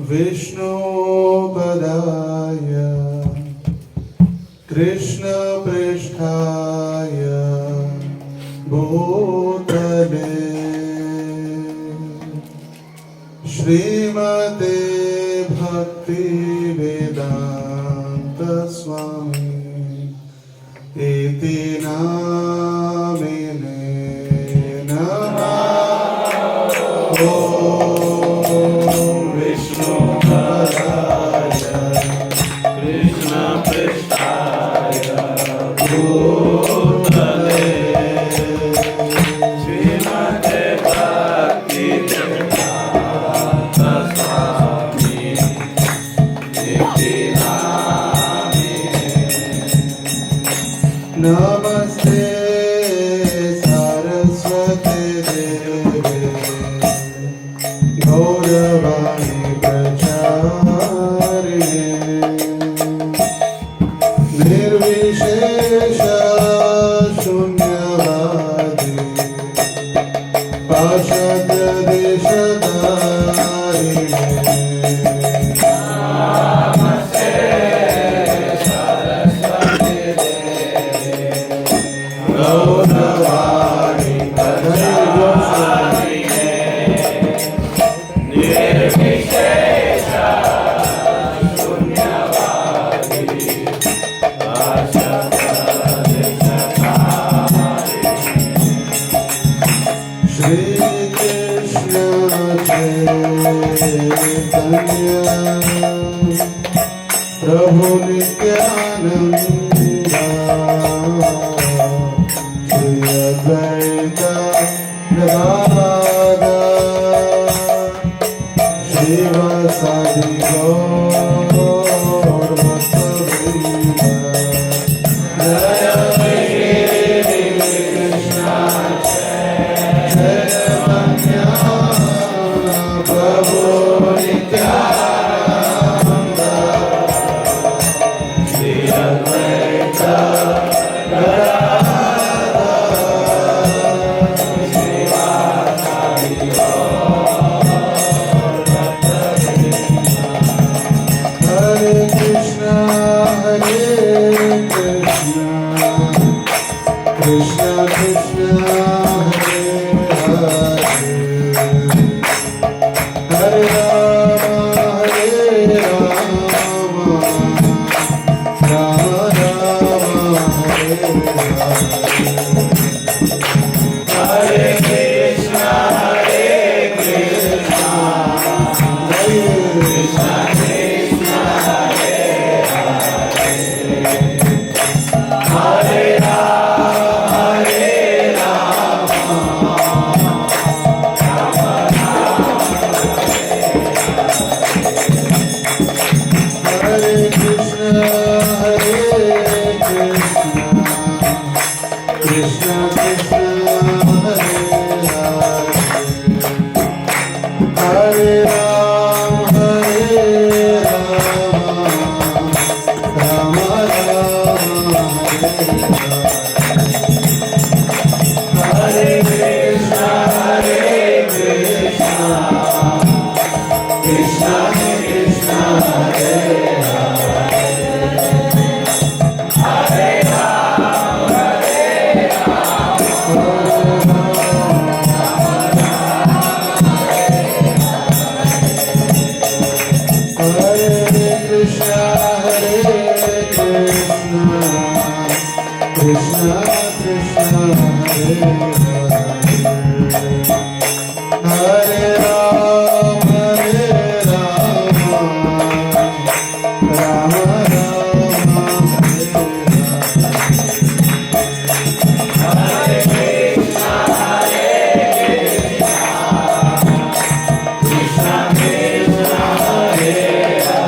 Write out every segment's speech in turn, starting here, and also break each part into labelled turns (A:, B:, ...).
A: विष्णुपदाय कृष्णपृष्ठाय भूतले श्रीमते भक्तिवेदान्त स्वामी इति नामिने नमः। विष्णुपदाय कृष्णपृष्ठाय भूतले श्रीमते भक्तिवेदान्त स्वामी इति नामिने। नमस्ते सरस्वती देवे गौरवाणी प्रचारिणे निर्विशेष शून्यवादी पाशद देशधारिणे। गौरवाणी प्रचारिणे निर्विशेष शून्यवादी पाशद देशधारिणे। श्री कृष्ण चैतन्य प्रभु नित्यानंद श्री अद्वैत गदाधर शिवासादि गौर भक्तवृंद। जय श्री कृष्ण चैतन्य प्रभु नित्यानंद श्री अद्वैत कृष्ण कृष्ण हरे हरे हरे राम राम राम हरे हरे कृष्ण हरे कृष्ण कृष्ण हरे हरे कृष्ण कृष्ण हरे राम राम राम हरे कृष्ण कृष्ण कृष्ण हरे कृष्ण कृष्ण हरे हरे राम राम राम हरे कृष्ण कृष्ण कृष्ण हरे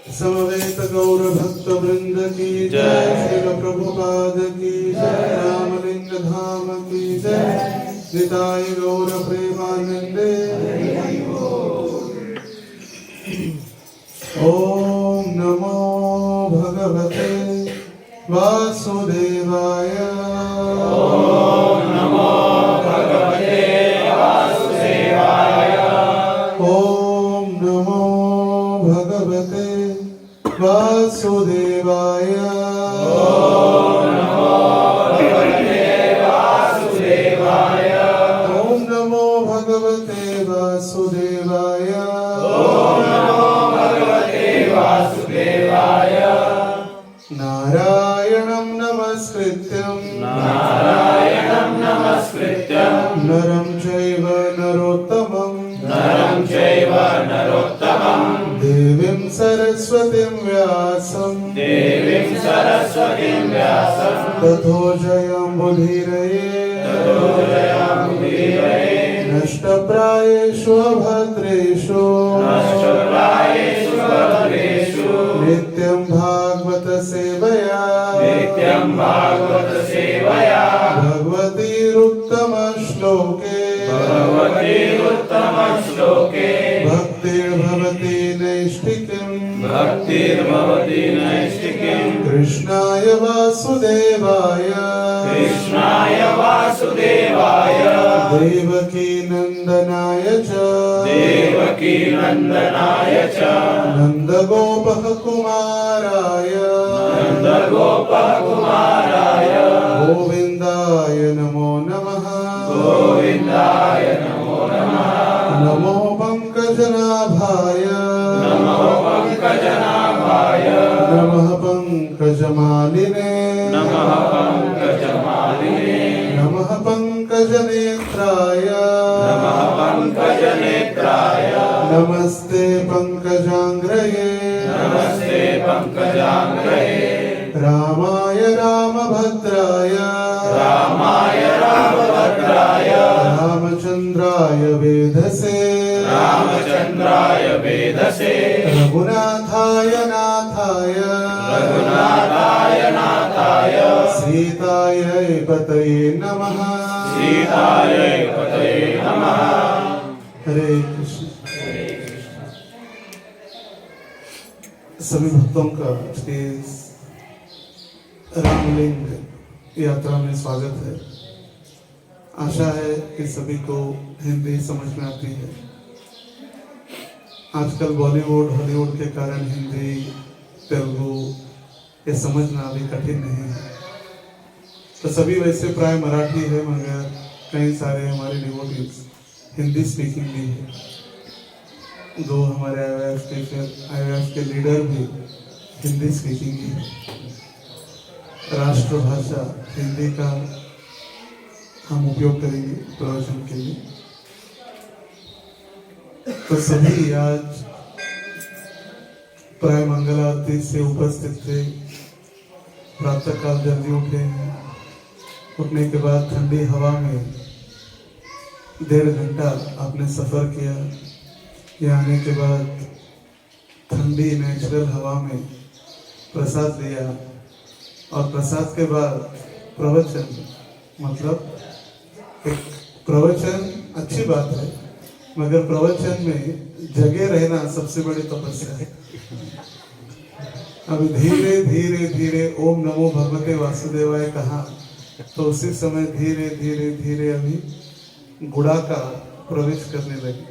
A: समवेत गौर भक्त वृंद की जय, श्रील प्रभुपाद की जय, रामलिंग धाम की जय, निताय गौर प्रेमानंदे। ओम नमो भगवते वासुदेवाय।
B: ओम नमो भगवते वासुदेवाय।
A: ओम नमो भगवते वासुदेवाय।
B: ओम नमो भगवते वासुदेवाय।
A: ओम नमो भगवते वासुदेवाय।
B: ओम नमो भगवते वासुदेवाय।
A: नारायणं नमस्कृत्यं
B: नारायणं नमस्कृत्यं
A: नरं चैव नरोत्तमं
B: नरं चैव नरोत्तमं
A: देवीं सरस्वतीं व्यासं
B: देवीं सरस्वतीं व्यासं
A: ततो जयमुदीरये
B: ततोऽजयमुदीरये।
A: नष्टप्रायेषु अभद्रेषु
B: नष्टप्रायेषु भद्रेषु
A: नित्यं भागवत सेवया
B: नित्यं भागवत सेवया
A: भगवतीरुत्तम श्लोके
B: भगवतीरुत्तमश्लोके
A: भक्तिर्भवति नैष्ठिकीम्
B: भक्तिर्भवति नैष्ठिकीम्
A: कृष्णाय वासुदेवाय
B: कृष्णाय वासुदेवाय
A: देवकी नंदनाय च
B: देवकी नन्दनाय च
A: नन्दगोपः कुमाराय
B: नन्दगोपकुमाराय
A: गोविन्दाय नमो नमः।
B: गोविन्दाय नमो नमः।
A: नमो पंकजनाभाय
B: नमो पङ्कजनाभाय
A: नमः पंकजमालिने
B: नमः पङ्कजमालिने
A: नमः पंकजनेत्राय
B: नमः पङ्कजनेत्राय
A: नमस्ते पंकजांग्रये
B: नमस्ते पङ्कजाङ्घ्रये
A: रामाय रामभद्राय
B: रामाय रामभद्राय
A: रामचंद्राय वेधसे
B: रामचन्द्राय वेधसे
A: रघुनाथाय नाथाय
B: रघुनाथाय नाथाय
A: सीतायै पतये नमः।
B: सीताय पतये नमः।
A: हरे कृष्ण। सभी भक्तों का इस रामलिंग यात्रा में स्वागत है। आशा है कि सभी को हिंदी समझ में आती है। आजकल बॉलीवुड हॉलीवुड के कारण हिंदी तेलुगु ये समझना अभी कठिन नहीं है। तो सभी वैसे प्राय मराठी है, मगर कई सारे हमारे डिवोटीज हिंदी स्पीकिंग भी है। दो हमारे आईवाईएफ के लीडर भी हिंदी स्पीकिंग ही है। राष्ट्रभाषा हिंदी का हम उपयोग करेंगे प्रवचन के लिए। तो सभी आज प्राय मंगल आरती से उपस्थित थे। प्रातः काल जल्दी उठे हैं। उठने के बाद ठंडी हवा में 1.5 घंटा आपने सफर किया। यहाँ आने के बाद ठंडी नेचुरल हवा में प्रसाद लिया और प्रसाद के बाद प्रवचन, मतलब एक प्रवचन अच्छी बात है, मगर प्रवचन में जगे रहना सबसे बड़ी तपस्या है। अभी धीरे धीरे धीरे ओम नमो भगवते वासुदेवाय कहा, तो उसी समय धीरे धीरे धीरे अभी गुड़ाका प्रवेश करने लगी।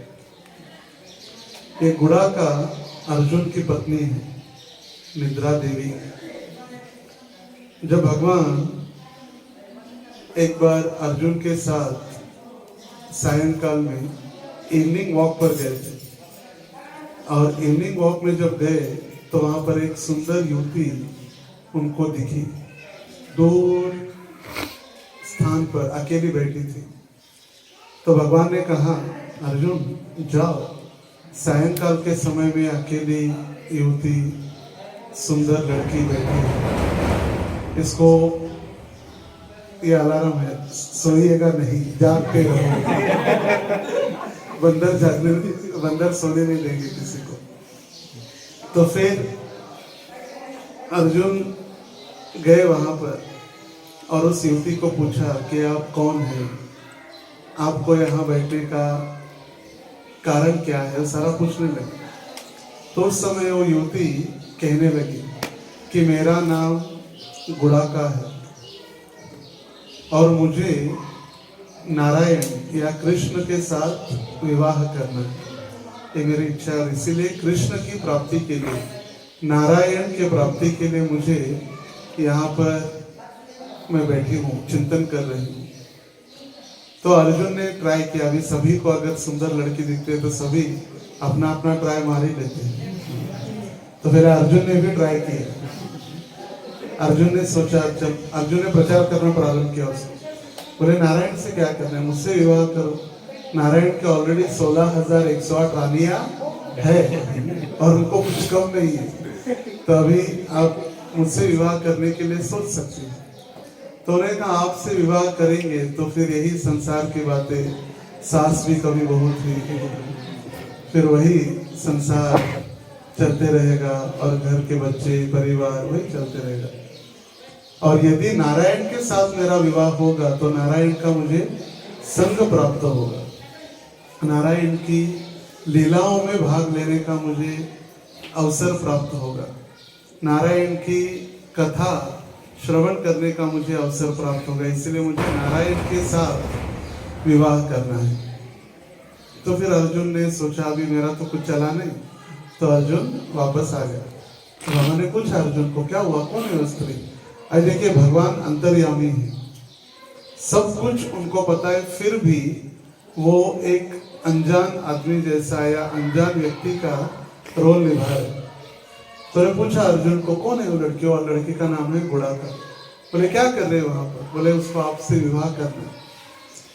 A: ये गुड़ाका अर्जुन की पत्नी है, निद्रा देवी। जब भगवान एक बार अर्जुन के साथ सायंकाल में इवनिंग वॉक पर गए थे, और इवनिंग वॉक में जब गए तो वहां पर एक सुंदर युवती उनको दिखी। दूर स्थान पर अकेली बैठी थी। तो भगवान ने कहा, अर्जुन जाओ, सायंकाल के समय में अकेली युवती सुंदर लड़की बैठी है, इसको, ये अलार्म है, सोइएगा नहीं, जागते रहो। बंदर सोने नहीं देंगे किसी को। तो फिर अर्जुन गए वहां पर और उस युवती को पूछा कि आप कौन हैं, आपको यहाँ बैठने का कारण क्या है, सारा पूछने लगे। तो उस समय वो युवती कहने लगी कि मेरा नाम गुड़ाका है और मुझे नारायण या कृष्ण के साथ विवाह करना है, ये मेरी इच्छा है। इसीलिए कृष्ण की प्राप्ति के लिए, नारायण के प्राप्ति के लिए मुझे यहाँ पर मैं बैठी हूँ, चिंतन कर रही हूँ। तो अर्जुन ने ट्राई किया। अभी सभी को अगर सुंदर लड़की दिखते है तो सभी अपना अपना ट्राई मार ही लेते हैं। तो फिर अर्जुन ने भी ट्राई किया। अर्जुन ने सोचा, जब अर्जुन ने प्रचार करना प्रारंभ किया उसको, बोले नारायण से क्या करना है, मुझसे विवाह करो। नारायण के ऑलरेडी 16,108 रानियां है और उनको कुछ कम नहीं है, तो अभी आप मुझसे विवाह करने के लिए सोच सकते हैं। तो उन्होंने कहा आपसे विवाह करेंगे तो फिर यही संसार की बातें, सास भी कभी बहू थी, फिर वही संसार चलते रहेगा और घर के बच्चे परिवार वही चलते रहेगा। और यदि नारायण के साथ मेरा विवाह होगा तो नारायण का मुझे संग प्राप्त होगा, नारायण की लीलाओं में भाग लेने का मुझे अवसर प्राप्त होगा, नारायण की कथा श्रवण करने का मुझे अवसर प्राप्त होगा। इसलिए मुझे नारायण के साथ विवाह करना है। तो फिर अर्जुन ने सोचा अभी मेरा तो कुछ चला नहीं, तो अर्जुन वापस आ गया। तो भगवान ने पूछा अर्जुन को क्या हुआ, कौन है वो स्त्री। आज देखिए भगवान अंतर्यामी है, सब कुछ उनको पता है, फिर भी वो एक अनजान आदमी जैसा या अनजान व्यक्ति का रोल निभा रहे। तो ने पूछा अर्जुन को कौन है वो लड़की, और लड़की का नाम है गुड़ाका। बोले क्या कर रहे हो वहां पर, बोले उसको आपसे विवाह करना।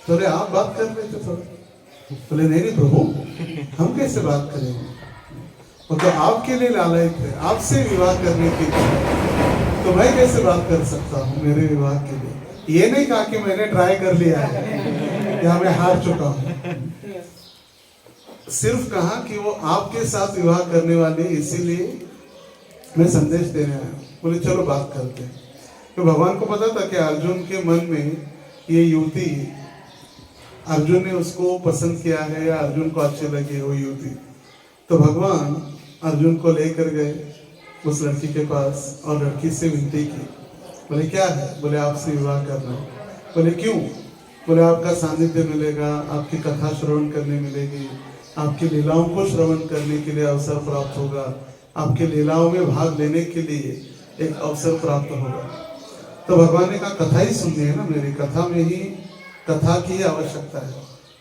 A: बोले आप बात कर रहे थे थोड़ा। बोले नहीं नहीं प्रभु, हम कैसे बात करेंगे, वो तो आपके लिए लालच है, आपसे विवाह करने की इच्छा, तो मैं कैसे बात कर सकता हूँ मेरे विवाह के लिए। ये नहीं कहा कि मैंने ट्राई कर लिया है या मैं हार चुका हूँ, सिर्फ कहा कि वो आपके साथ विवाह करने वाले, इसीलिए मैं संदेश देने आया। बोले चलो बात करते हैं। तो भगवान को पता था कि अर्जुन के मन में ये युवती, अर्जुन ने उसको पसंद किया है या अर्जुन को अच्छी लगी है वो युवती। तो भगवान अर्जुन को लेकर गए उस लड़की के पास और लड़की से विनती की। बोले क्या है, बोले आपसे विवाह करना है। बोले क्यों, बोले आपका सानिध्य मिलेगा, आपकी कथा श्रवण करने मिलेगी, आपकी लीलाओं को श्रवण करने के लिए अवसर प्राप्त होगा, आपके लीलाओं में भाग लेने के लिए एक अवसर प्राप्त होगा। तो भगवान ने कहा कथा ही सुननी है ना, मेरी कथा में ही, कथा की आवश्यकता है।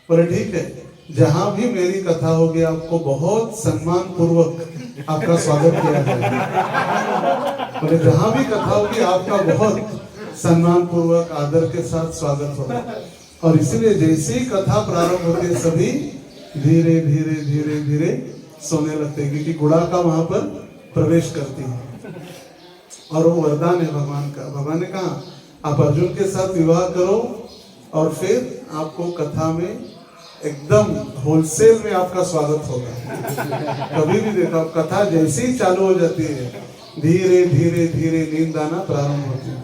A: बोले ठीक है, जहां भी मेरी कथा होगी आपको बहुत सम्मान पूर्वक आपका स्वागत किया जाएगा। बोले जहां भी कथा होगी आपका बहुत सम्मान पूर्वक आदर के साथ स्वागत होगा। और इसीलिए जैसे ही कथा प्रारंभ होती है सभी धीरे धीरे धीरे धीरे सोने लगते हैं, क्योंकि गुड़ाका वहां पर प्रवेश करती है और वो वरदान है भगवान का। भगवान ने कहा आप अर्जुन के साथ विवाह करो और फिर आपको कथा में एकदम होलसेल में आपका स्वागत होगा। कभी भी देखा कथा जैसे ही चालू हो जाती है धीरे धीरे धीरे नींद आना प्रारंभ होती है।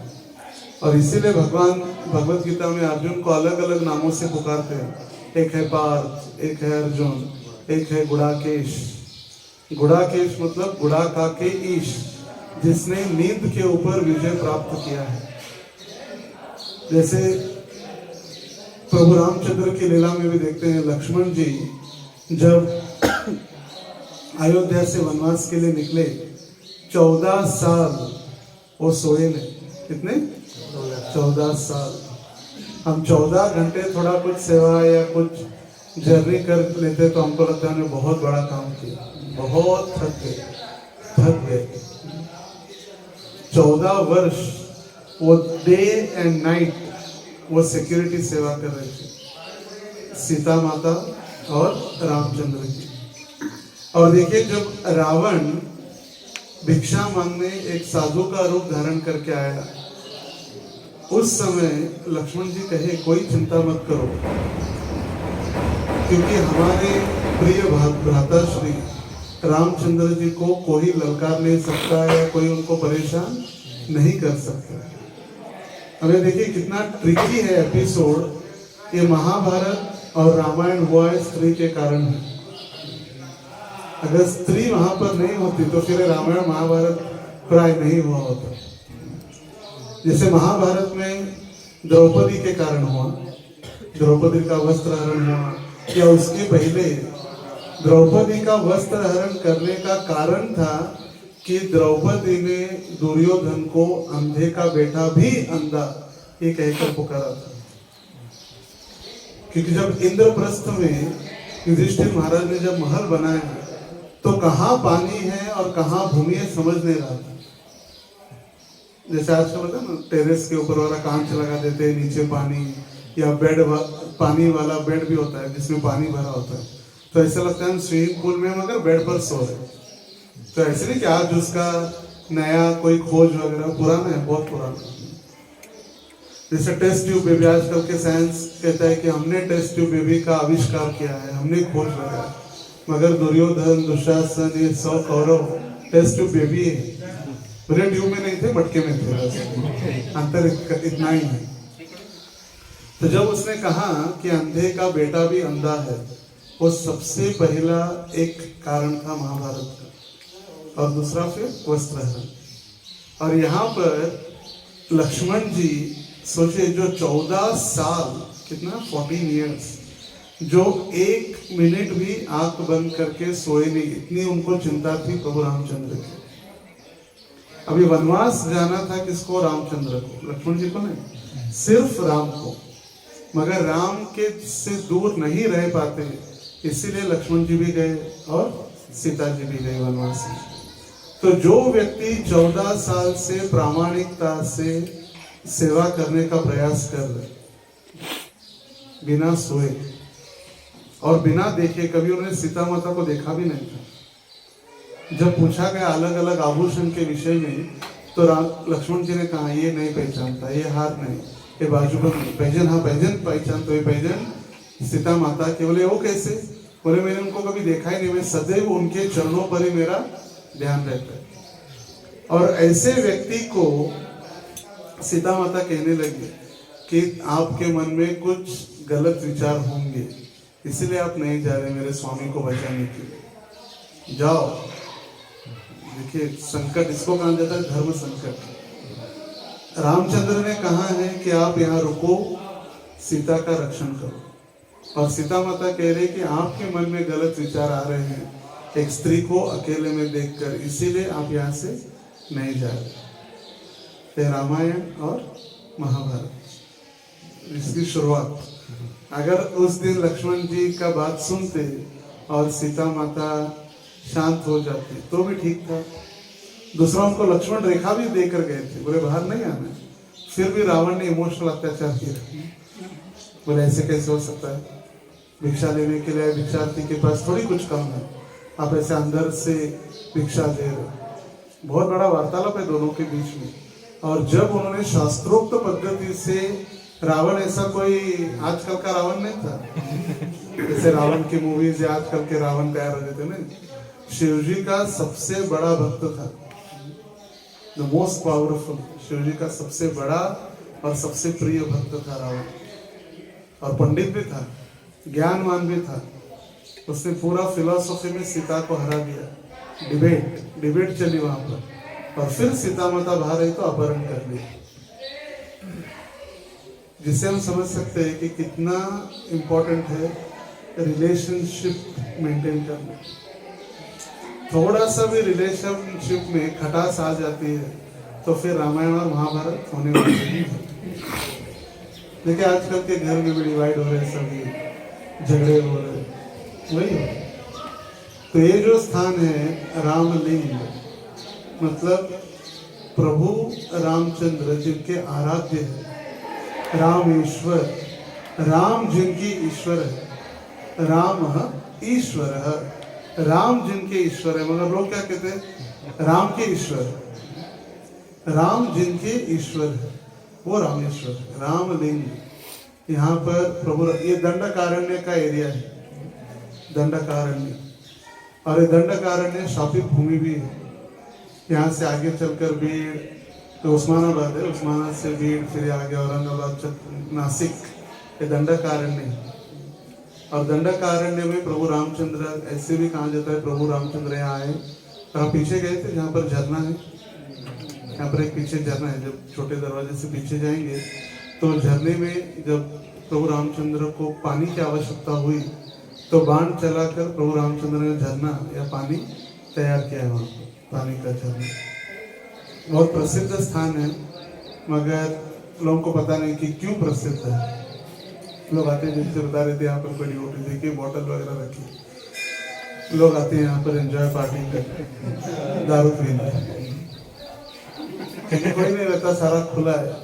A: और इसीलिए भगवान भगवत गीता में अर्जुन को अलग अलग नामों से पुकारते हैं। एक है पार्थ, एक है अर्जुन, एक है गुड़ाकेश। गुड़ाकेश मतलब गुड़ाका के ईश, जिसने नींद के ऊपर विजय प्राप्त किया है। जैसे प्रभु रामचंद्र की लीला में भी देखते हैं, लक्ष्मण जी जब अयोध्या से वनवास के लिए निकले 14 साल वो सोए नहीं। कितने? 14 साल। हम 14 घंटे थोड़ा कुछ सेवा या कुछ जर्नी कर लेते तो हमको लगता है हमने बहुत बड़ा काम किया, बहुत थक गए। 14 वर्ष वो डे एंड नाइट वो सिक्योरिटी सेवा कर रहे थे सीता माता और रामचंद्र की। और देखिए जब रावण भिक्षा मांगने एक साधु का रूप धारण करके आया, उस समय लक्ष्मण जी कहे कोई चिंता मत करो, क्योंकि हमारे प्रिय भ्राता श्री रामचंद्र जी को कोई ललकार नहीं सकता या कोई उनको परेशान नहीं कर सकता। हमें देखिए कितना ट्रिकी है एपिसोड। ये महाभारत और रामायण हुआ है स्त्री के कारण है। अगर स्त्री वहां पर नहीं होती तो फिर रामायण महाभारत प्राय नहीं हुआ होता। जैसे महाभारत में द्रौपदी के कारण हुआ, द्रौपदी का वस्त्र हरण हुआ, या उसके पहले द्रौपदी का वस्त्र हरण करने का कारण था कि द्रौपदी ने दुर्योधन को अंधे का बेटा भी अंधा ये कहकर पुकारा था। क्योंकि जब इंद्रप्रस्थ में युधिष्ठिर महाराज ने जब महल बनाया तो कहाँ पानी है और कहाँ भूमि है समझ नहीं रहा था। जैसे आजकल होता है ना, टेरेस के ऊपर वाला कांच लगा देते हैं, नीचे पानी, या पानी वाला बेड भी होता है जिसमें पानी भरा होता है। तो ऐसा लगता है हम स्विमिंग पूल में मगर बेड पर सो रहे। तो ऐसे नहीं कि आज उसका नया कोई खोज वगैरह, पुराना है, बहुत पुराना। जैसे टेस्ट ट्यूब बेबी, आजकल के साइंस कहता है कि हमने टेस्ट ट्यूब बेबी का आविष्कार किया है, हमने खोज लगाया, मगर दुर्योधन, दुशासन, ये 100 कौरव टेस्ट ट्यूब बेबी है। पूरे ट्यूब में नहीं थे, मटके में थे, अंतर इतना ही है। तो जब उसने कहा कि अंधे का बेटा भी अंधा है, वो सबसे पहला एक कारण था महाभारत का, और दूसरा फिर वस्त्र हरण। और यहाँ पर लक्ष्मण जी सोचे, जो 14 साल, कितना 14 इयर्स, जो 1 मिनट भी आंख बंद करके सोए नहीं, इतनी उनको चिंता थी प्रभु रामचंद्र की। अभी वनवास जाना था किसको? रामचंद्र को, लक्ष्मण जी को नहीं, सिर्फ राम को। मगर राम के से दूर नहीं रह पाते, इसीलिए लक्ष्मण जी भी गए और सीता जी भी गए वनवास में। तो जो व्यक्ति 14 साल से प्रामाणिकता से सेवा करने का प्रयास कर रहे, बिना सोए और बिना देखे, कभी उन्होंने सीता माता को देखा भी नहीं था। जब पूछा गया अलग अलग आभूषण के विषय में, तो लक्ष्मण जी ने कहा ये नहीं पहचानता, ये हार नहीं, ये बाजूबंद नहीं, पैजन, हाँ पैजन पहचान, तो ये पैजन सीता माता के। बोले वो कैसे? बोले मैंने उनको कभी देखा ही नहीं, मैं सदैव उनके चरणों पर ही मेरा ध्यान रहता है। और ऐसे व्यक्ति को सीता माता कहने लगी कि आपके मन में कुछ गलत विचार होंगे, इसलिए आप नहीं जा रहे मेरे स्वामी को बचाने के लिए, जाओ। देखिए संकट इसको कहा जाता है, धर्म संकट। रामचंद्र ने कहा है कि आप यहाँ रुको, सीता का रक्षण करो। और सीता माता कह रही कि आपके मन में गलत विचार आ रहे हैं एक स्त्री को अकेले में देखकर, इसीलिए आप यहाँ से नहीं जा रहे। रामायण और महाभारत इसकी शुरुआत। अगर उस दिन लक्ष्मण जी का बात सुनते और सीता माता शांत हो जाती तो भी ठीक था। दूसरा, उनको लक्ष्मण रेखा भी देकर गए थे, बोले बाहर नहीं आना, फिर भी रावण ने इमोशनल अत्याचार किया। बोले ऐसे कैसे हो सकता है, भिक्षा लेने के लिए भिक्षार्थी के पास थोड़ी कुछ कम है, आप ऐसे अंदर से भिक्षा दे रहे। बहुत बड़ा वार्तालाप है दोनों के बीच में। और जब उन्होंने शास्त्रोक्त पद्धति से, रावण ऐसा कोई आजकल का रावण नहीं था, जैसे रावण की मूवीज या आजकल के रावण तैयार हो जाते ना। शिवजी का सबसे बड़ा भक्त था, द मोस्ट पावरफुल, शिवजी का सबसे बड़ा और सबसे प्रिय भक्त था रावण। और पंडित भी था, ज्ञानवान भी था। उसने पूरा फिलॉसफी में सीता को हरा दिया। डिबेट चली वहां पर, और फिर सीता माता बाहर आई तो अपहरण कर लिया। जिससे हम समझ सकते हैं कि कितना इम्पोर्टेंट है रिलेशनशिप मेंटेन करना। थोड़ा सा भी रिलेशनशिप में खटास आ जाती है तो फिर रामायण और महाभारत होने वाली है। देखिए आजकल के घर में भी डिवाइड हो रहे, सभी झगड़े हो रहे, वही हो। तो ये जो स्थान है रामलिंग, मतलब प्रभु रामचंद्र जिनके आराध्य है, रामेश्वर, राम जिनकी ईश्वर है, राम ईश्वर है, राम जिनके ईश्वर है। मगर लोग क्या कहते हैं, राम के ईश्वर, राम जिनके ईश्वर है वो रामेश्वर, रामलिंग। यहाँ पर प्रभु, ये दंडकारण्य का एरिया है, दंडकारण्य। और ये दंडकारण्य शापित भूमि भी है। यहाँ से आगे चलकर भीड़ तो उस्मानाबाद है, उस्मानाबाद से भीड़, फिर आगे औरंगाबाद, नासिक, ये दंडकारण्य है। और दंडकारण्य में प्रभु रामचंद्र, ऐसे भी कहा जाता है प्रभु रामचंद्र यहाँ आए। तो हम पीछे गए थे जहाँ पर झरना है, यहाँ पर एक पीछे झरना है, जब छोटे दरवाजे से पीछे जाएंगे तो झरने में जब प्रभु रामचंद्र को पानी की आवश्यकता हुई तो बाण चलाकर प्रभु रामचंद्र ने झरना या पानी तैयार किया है। वहाँ पानी का झरना बहुत प्रसिद्ध स्थान है, मगर लोगों को पता नहीं कि क्यों प्रसिद्ध है। लोग आते हैं, जिनसे बता रहे थे यहाँ पर बड़ी होटल देखिए, बोतल वगैरह रखी, लोग आते हैं यहाँ पर एंजॉय पार्टी करने, दारू पीने, क्योंकि कोई नहीं रहता, सारा खुला है।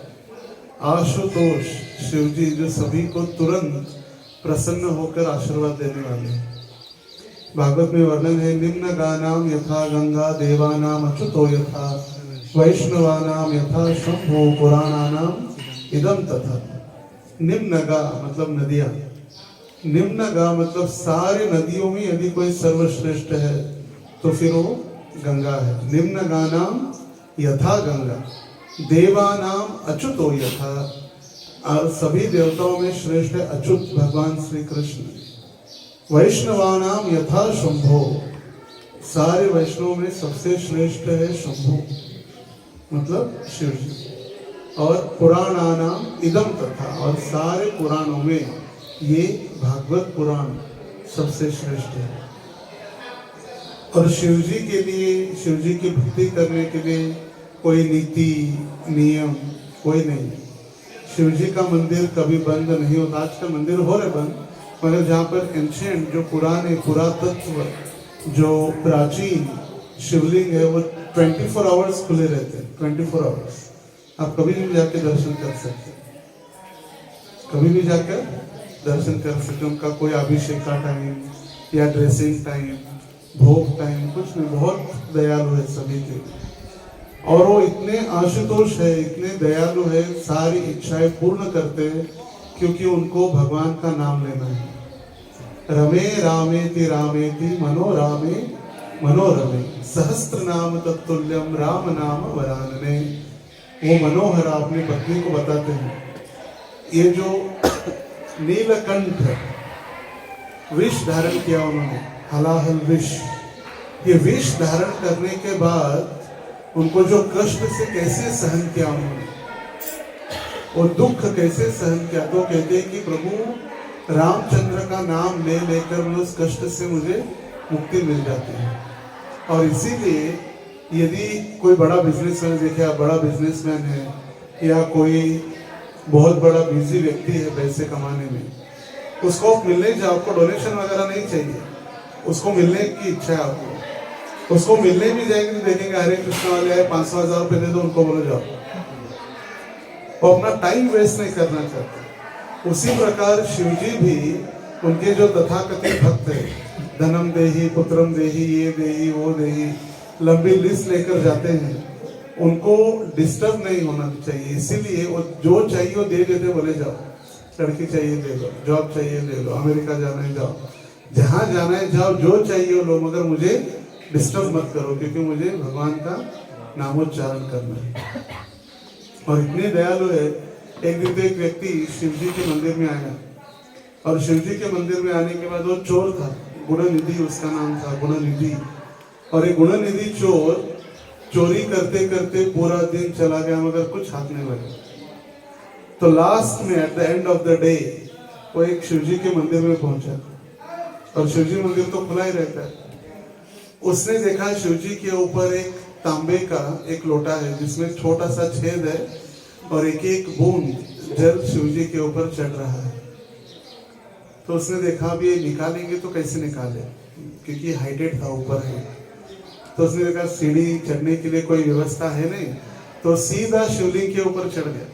A: आशुतोष शिव जी जो सभी को तुरंत प्रसन्न होकर आशीर्वाद देने वाले हैं। भागवत में वर्णन है, निम्न गानाम यथा गंगा देवानाम अच्युतो यथा वैष्णवानाम यथा शंभो पुराणानाम इदम तथा। निम्न गा मतलब नदियां, निम्न गा मतलब सारे नदियों में यदि कोई सर्वश्रेष्ठ है तो फिर वो गंगा है। निम्न गानाम यथा गंगा देवानाम अच्युतो यथा, और सभी देवताओं में श्रेष्ठ है अच्युत भगवान श्री कृष्ण। वैष्णवानाम यथा शंभो, सारे वैष्णव में सबसे श्रेष्ठ है शंभो मतलब शिव जी। और पुराणानाम इदम तथा, और सारे पुराणों में ये भागवत पुराण सबसे श्रेष्ठ है। और शिव जी के लिए, शिव जी की भक्ति करने के लिए कोई नीति नियम कोई नहीं। शिव जी का मंदिर कभी बंद नहीं होता। आजकल मंदिर हो रहे बंद, मगर जहाँ पर एंशिएंट जो पुराने पुरातत्व जो प्राचीन शिवलिंग है वो 24 आवर्स खुले रहते हैं। 24 आवर्स आप कभी भी जाके दर्शन कर सकते, कभी भी जाकर दर्शन कर सकते। उनका कोई अभिषेक का टाइम या ड्रेसिंग टाइम, भोग टाइम कुछ नहीं, बहुत दयालु है सभी के। और वो इतने आशुतोष है, इतने दयालु है, सारी इच्छाएं पूर्ण करते हैं क्योंकि उनको भगवान का नाम लेना है। रमे रामेति रामेति मनोरामे मनोरमे सहस्त्र नाम तत्तुल्यम राम नाम वरानने। वो मनोहर अपनी पत्नी को बताते हैं, ये जो नीलकंठ विष धारण किया उन्होंने, हलाहल विष, ये विष धारण करने के बाद उनको जो कष्ट से कैसे सहन किया उन्होंने, वो दुख कैसे सहन किया, तो कहते हैं कि प्रभु रामचंद्र का नाम ले लेकर उस कष्ट से मुझे मुक्ति मिल जाती है। और इसीलिए यदि कोई बड़ा बिजनेसमैन, देखिए आप बड़ा बिजनेसमैन है या कोई बहुत बड़ा बिजी व्यक्ति है पैसे कमाने में, उसको मिलने जाओ, आपको डोनेशन वगैरह नहीं चाहिए, उसको मिलने की इच्छा है आपको, उसको मिलने भी जाएंगे तो देखेंगे हरे कृष्ण वाले आए 500,000 रुपये दे दो, उनको बोलो जाओ। वो अपना टाइम वेस्ट नहीं करना चाहते। उसी प्रकार शिवजी भी उनके जो तथाकथित भक्त है, धनम देही पुत्रम देही ये देही वो देही, लंबी लिस्ट लेकर जाते हैं, उनको डिस्टर्ब नहीं होना चाहिए। इसीलिए वो जो चाहिए वो दे देते, बोले जाओ, लड़की चाहिए ले लो, जॉब चाहिए ले लो, अमेरिका जाना है जाओ, जहाँ जाना है जाओ, जो चाहिए लो, मगर मुझे डिस्टर्ब मत करो क्योंकि मुझे भगवान का नामोच्चारण करना है। और इतने दयालु है, एक दिन तो एक व्यक्ति शिव जी के मंदिर में आया, और शिव जी के मंदिर में आने के बाद वो चोर था, गुणनिधि उसका नाम था, गुणनिधि। और ये गुणनिधि चोर चोरी करते करते पूरा दिन चला गया मगर कुछ हाथ नहीं लगा। तो लास्ट में at the end of the day वो एक शिवजी के मंदिर में पहुंचा, और शिवजी मंदिर तो खुला ही रहता है। उसने देखा शिवजी के ऊपर एक तांबे का एक लोटा है जिसमें छोटा सा छेद है और एक एक बूंद जल शिवजी के ऊपर चढ़ रहा है। तो उसने देखा अब ये निकालेंगे तो कैसे निकाले, क्योंकि हाइटेड था, ऊपर है। तो उसने देखा सीढ़ी चढ़ने के लिए कोई व्यवस्था है नहीं, तो सीधा शिवलिंग के ऊपर चढ़ गया।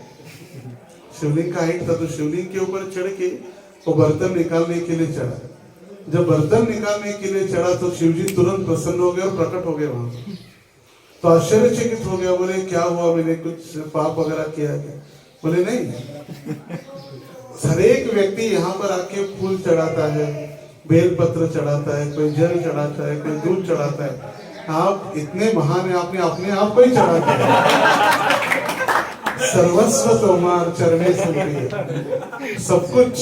A: शिवलिंग का हाइट था तो शिवलिंग के ऊपर चढ़ के वो बर्तन निकालने के लिए चढ़ा। जब बर्तन निकालने के लिए चढ़ा तो शिवजी तुरंत प्रसन्न हो गए और प्रकट हो गए वहां। तो आश्चर्यचकित हो गया, बोले क्या हुआ, मैंने कुछ पाप वगैरह किया क्या? बोले नहीं, हर एक व्यक्ति यहाँ पर आके फूल चढ़ाता है, बेल पत्र चढ़ाता है, कोई जल चढ़ाता है, कोई दूध चढ़ाता है। आप इतने महान हैं, आपने अपने आप को ही चढ़ा दिया। सर्वस्व तोमार चरणे सुनती, सब कुछ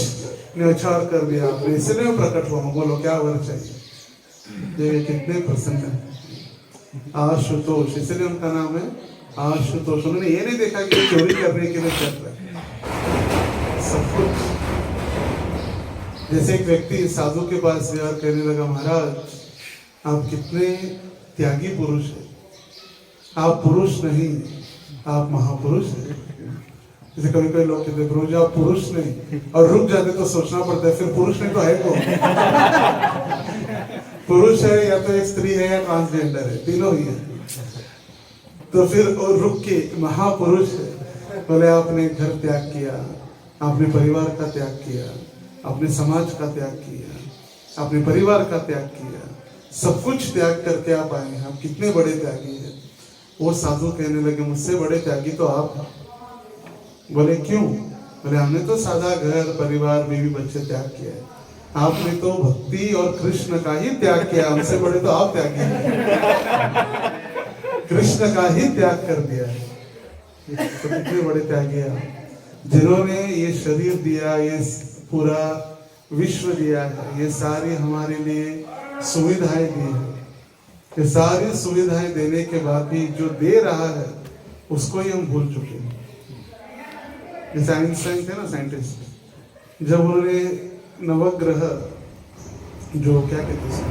A: न्यौछावर कर दिया आपने, इसलिए प्रकट हुआ। बोलो क्या वर चाहिए। ये कितने प्रसन्न है। आशुतोष, इसलिए उनका नाम है आशुतोष। उन्होंने ये नहीं देखा कि चोरी करने के लिए चल रहा है, सब कुछ। जैसे एक व्यक्ति साधु के पास गया और कहने लगा, महाराज आप कितने त्यागी पुरुष है, आप पुरुष नहीं, आप महापुरुष हैं। जैसे कभी कभी लोग कहते प्रभु जी आप पुरुष नहीं, और रुक जाते तो सोचना पड़ता है फिर पुरुष नहीं तो है कौन। पुरुष है या तो एक स्त्री है या ट्रांसजेंडर है, तीनों ही है। तो फिर और रुक के महापुरुष है। बोले आपने घर त्याग किया, आपने परिवार का त्याग किया, अपने समाज का त्याग किया, अपने परिवार का त्याग किया, सब कुछ त्याग करके आप आए हैं, आप कितने बड़े त्यागी हैं। वो साधु कहने लगे मुझसे बड़े त्यागी तो आप। बोले क्यों? बोले हमने तो सादा घर परिवार बीवी बच्चे त्याग किया है, आपने तो भक्ति और कृष्ण का ही त्याग किया, हमसे बड़े तो आप त्यागी हैं। कृष्ण का ही त्याग कर दिया है, तो कितने बड़े त्यागी हैं जिन्होंने ये शरीर दिया, ये पूरा विश्व दिया है, ये सारी हमारे लिए सुविधाएं दी है। ये सारी सुविधाएं देने के बाद भी जो दे रहा है उसको ही हम भूल चुके हैं। जैसे आइंस्टाइन थे ना साइंटिस्ट, जब उन्होंने नवग्रह जो क्या कहते हैं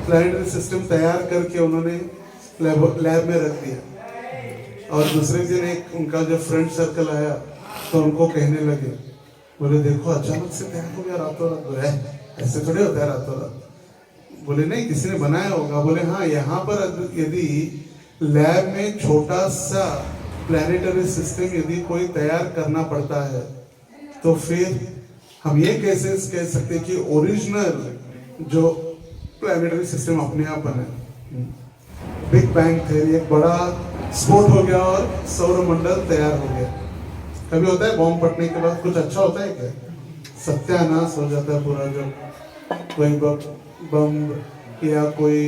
A: प्लैनेटरी सिस्टम तैयार करके उन्होंने लैब में रख दिया। और दूसरे दिन एक उनका जब फ्रेंड सर्कल आया तो उनको कहने लगे, बोले देखो अचानक से तैयार हो गया रातों रात। बोले ऐसे थोड़े होता है रातों रात। बोले नहीं किसी ने बनाया होगा। बोले हाँ, यहाँ पर यदि लैब में छोटा सा प्लैनेटरी सिस्टम यदि कोई तैयार करना पड़ता है तो फिर हम ये कैसे कह सकते कि ओरिजिनल जो प्लैनेटरी सिस्टम अपने आप बना। बिग बैंग थ्योरी, एक बड़ा स्फोट हो गया और सौरमंडल तैयार हो गया। कभी होता है बॉम्ब फटने के बाद कुछ अच्छा होता है क्या? सत्यानाश हो जाता है पूरा। जब कोई बम या कोई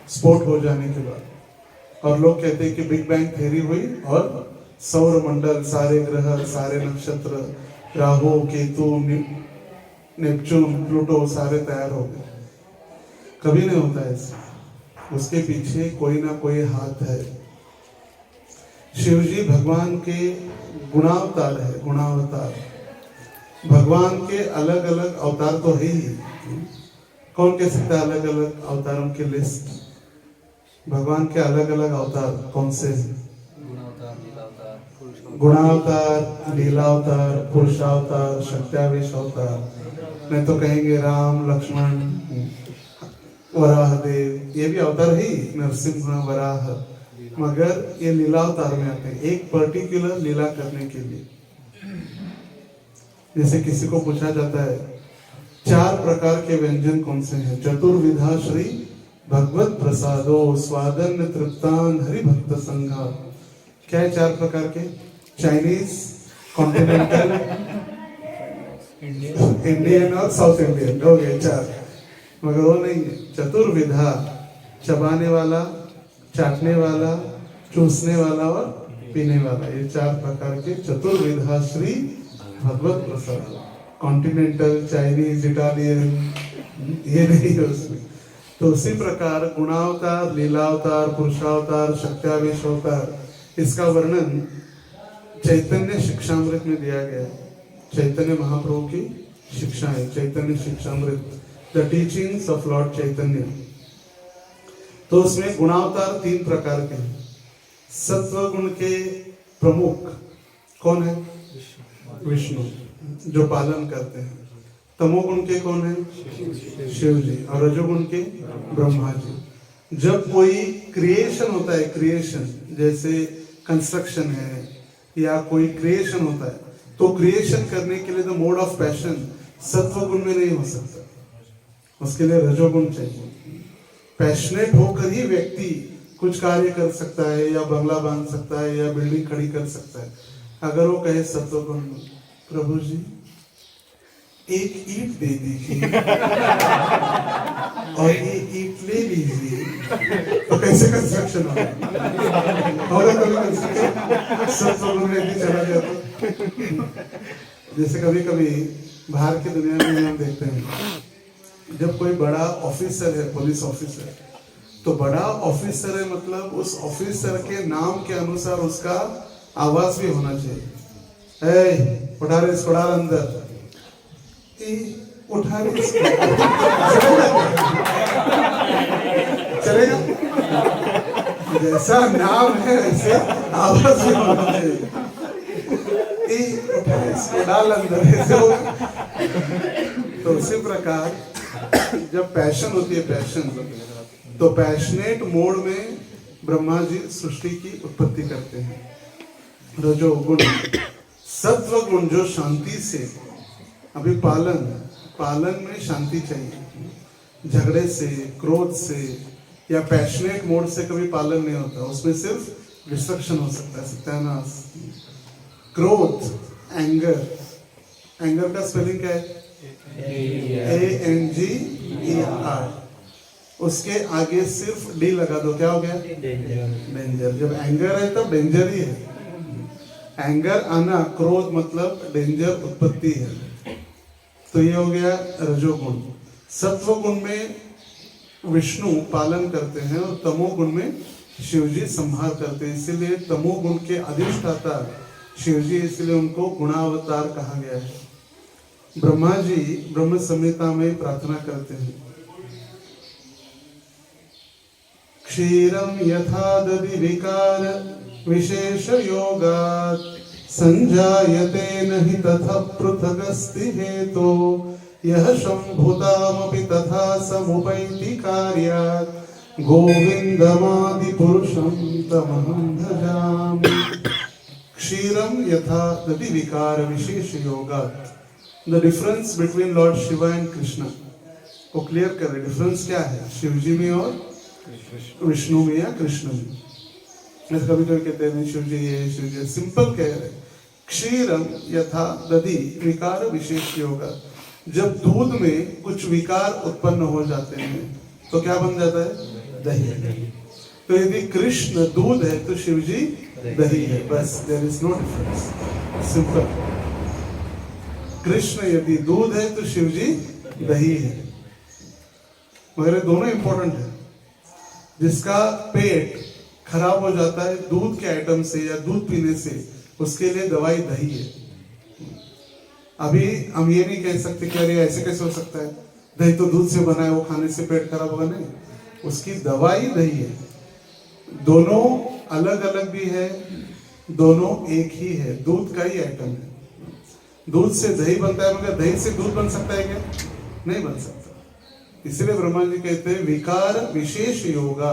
A: स्फोट हो जाने के बाद, और लोग कहते हैं कि बिग बैंग थ्योरी हुई और सौरमंडल, सारे ग्रह, सारे नक्षत्र, राहु केतु नेपच्यून प्लूटो सारे तैयार हो गए। कभी नहीं होता ऐसा, उसके पीछे कोई ना कोई हाथ है। शिव जी भगवान के गुणावतार है, गुणावतार। भगवान के अलग अलग अवतार तो है ही। कौन कह सकता है अलग अलग अवतारों की लिस्ट? भगवान के अलग अलग अवतार कौन से हैं? गुणावतार, लीलावतार, पुरुषावतार, शक्त्यावेश अवतार। नहीं तो कहेंगे राम, लक्ष्मण, वराह देव, ये भी अवतार ही, नरसिंह, वराह, मगर ये लीला अवतार में आते हैं एक पर्टिकुलर लीला करने के लिए। जैसे किसी को पूछा जाता है 4 प्रकार के व्यंजन कौन से हैं? चतुर्विधा श्री भगवत प्रसादो स्वादन तृप्तान हरि भक्त संघा। क्या है 4 प्रकार के? चाइनीज, कॉन्टिनेंटल, इंडियन और साउथ इंडियन, हो गए 4। मगर वो नहीं है। चतुर्विधा, चबाने वाला, चाटने वाला, चूसने वाला और पीने वाला, ये 4 प्रकार के चतुर्विधा श्री भगवत प्रसाद। कॉन्टिनेंटल, चाइनीज, इटालियन, ये नहीं है उसमें। तो उसी प्रकार गुणावतार, लीलावतार, पुरुषावतार, शक्त्यावेश अवतार, इसका वर्णन चैतन्य शिक्षामृत में दिया गया है। चैतन्य महाप्रभु की शिक्षा है, चैतन्य शिक्षामृत, द टीचिंग्स ऑफ लॉर्ड चैतन्य। तो उसमें गुणावतार 3 प्रकार के हैं। सत्व गुण के प्रमुख कौन है? विष्णु, जो पालन करते हैं। तमोगुण के कौन है? शिव जी। और रजोगुण के ब्रह्मा जी। जब कोई क्रिएशन होता है, क्रिएशन जैसे कंस्ट्रक्शन है या कोई क्रिएशन होता है, तो क्रिएशन करने के लिए द मोड ऑफ पैशन सत्व गुण में नहीं हो सकता, उसके लिए रजोगुण चाहिए। पैशनेट होकर ही व्यक्ति कुछ कार्य कर सकता है, या बंगला बांध सकता है, या बिल्डिंग खड़ी कर सकता है। अगर वो कहे सत्व गुण में, प्रभु जी एक ईंट दे दीजिए और ये ईंट ले लीजिए, तो कैसे कंस्ट्रक्शन होगा? कभी कंस्ट्रक्शन सब में चला गया तो। जैसे कभी कभी बाहर की दुनिया में हम देखते हैं, जब कोई बड़ा ऑफिसर है, पुलिस ऑफिसर, तो बड़ा ऑफिसर है मतलब उस ऑफिसर के नाम के अनुसार उसका आवाज भी होना चाहिए। ए, उठा रहे इसको, डाल अंदर, उठा रहे इसको, चलेगा? जैसा नाम है वैसे आवाज भी होना चाहिए। उठा इसको, डाल अंदर, ऐसे होगा। तो उसी प्रकार जब पैशन होती है, पैशन, तो पैशनेट मोड में ब्रह्मा जी सृष्टि की उत्पत्ति करते हैं। रजोगुण, सत्व गुण जो शांति से, अभी पालन में शांति चाहिए, झगड़े से, क्रोध से या पैशनेट मोड से कभी पालन नहीं होता, उसमें सिर्फ डिस्ट्रक्शन हो सकता है, सत्यानाश। क्रोध, एंगर का स्पेलिंग क्या है? ANGER। उसके आगे सिर्फ डी लगा दो, क्या हो गया? डेंजर। जब एंगर है तब डेंजर ही है। एंगर आना, क्रोध मतलब डेंजर उत्पत्ति है। तो ये हो गया रजोगुण। सत्व गुण में विष्णु पालन करते हैं और तमोगुण में शिवजी संहार करते हैं, इसीलिए तमोगुण के अधिष्ठाता शिवजी, इसलिए उनको गुणावतार कहा गया है। ब्रह्मा जी ब्रह्म संहिता में प्रार्थना करते हैं, क्षीरम यथा दधि विकार विशेष योगात् संजायते नहि तथा पृथगस्ति हेतो यह शंभुतामपि तथा समुपैति कार्यात् गोविंदमादि पुरुषं तमहं भजामि। क्षीरम यथा दधि विकार विशेष योगात्। The difference between lord Shiva and Krishna को क्लियर कर रहे। डिफरेंस क्या है शिवजी में और विष्णु में या कृष्ण में? कभी कभी कहते हैं शिवजी ये, शिवजी सिंपल कह रहे। क्षीरम यथा दधि विकार विशेष योगा। जब दूध में कुछ विकार उत्पन्न हो जाते हैं तो क्या बन जाता है? दही। तो यदि कृष्ण दूध है तो शिवजी दही है, बस। There is no difference, simple. Krishna यदि दूध है तो शिवजी दही है, मगर दोनों इंपॉर्टेंट है। जिसका पेट खराब हो जाता है दूध के आइटम से या दूध पीने से, उसके लिए दवाई दही है। अभी हम ये नहीं कह सकते कि अरे ऐसे कैसे हो सकता है, दही तो दूध से बना है, वो खाने से पेट खराब होगा, नहीं। उसकी दवाई दही है। दोनों अलग अलग भी है, दोनों एक ही है, दूध का ही आइटम है। दूध से दही बनता है, मगर दही से दूध बन सकता है क्या? नहीं बन सकता। इसलिए ब्रह्मा जी कहते हैं विकार विशेष योगा।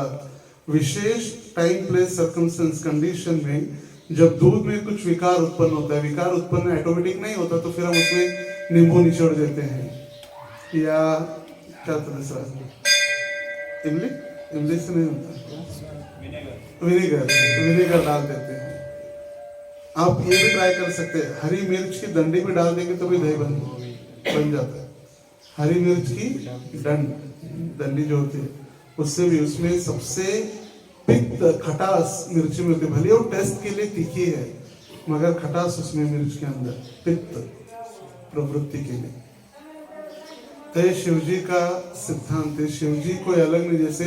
A: विशेष टाइम प्लेस सर्कमस्टेंस कंडीशन में जब दूध में कुछ विकार उत्पन्न होता है, विकार उत्पन्न ऑटोमेटिक नहीं होता, तो फिर हम उसमें नींबू निचोड़ देते हैं या क्या दूसरा इमली से नहीं होता, विनेगर डाल देते हैं। आप ये भी ट्राई कर सकते हैं, हरी मिर्च की डंडी भी डाल देंगे तो भी दही बन जाता है। हरी मिर्च की डंडी जो होती है उससे भी, उसमें सबसे पित्त खटास मिर्ची में होती है। भले वो टेस्ट के लिए तीखी है, मगर खटास उसमें मिर्च के अंदर, पित्त प्रवृत्ति के लिए। तो ये शिवजी का सिद्धांत है। शिवजी कोई अलग नहीं। जैसे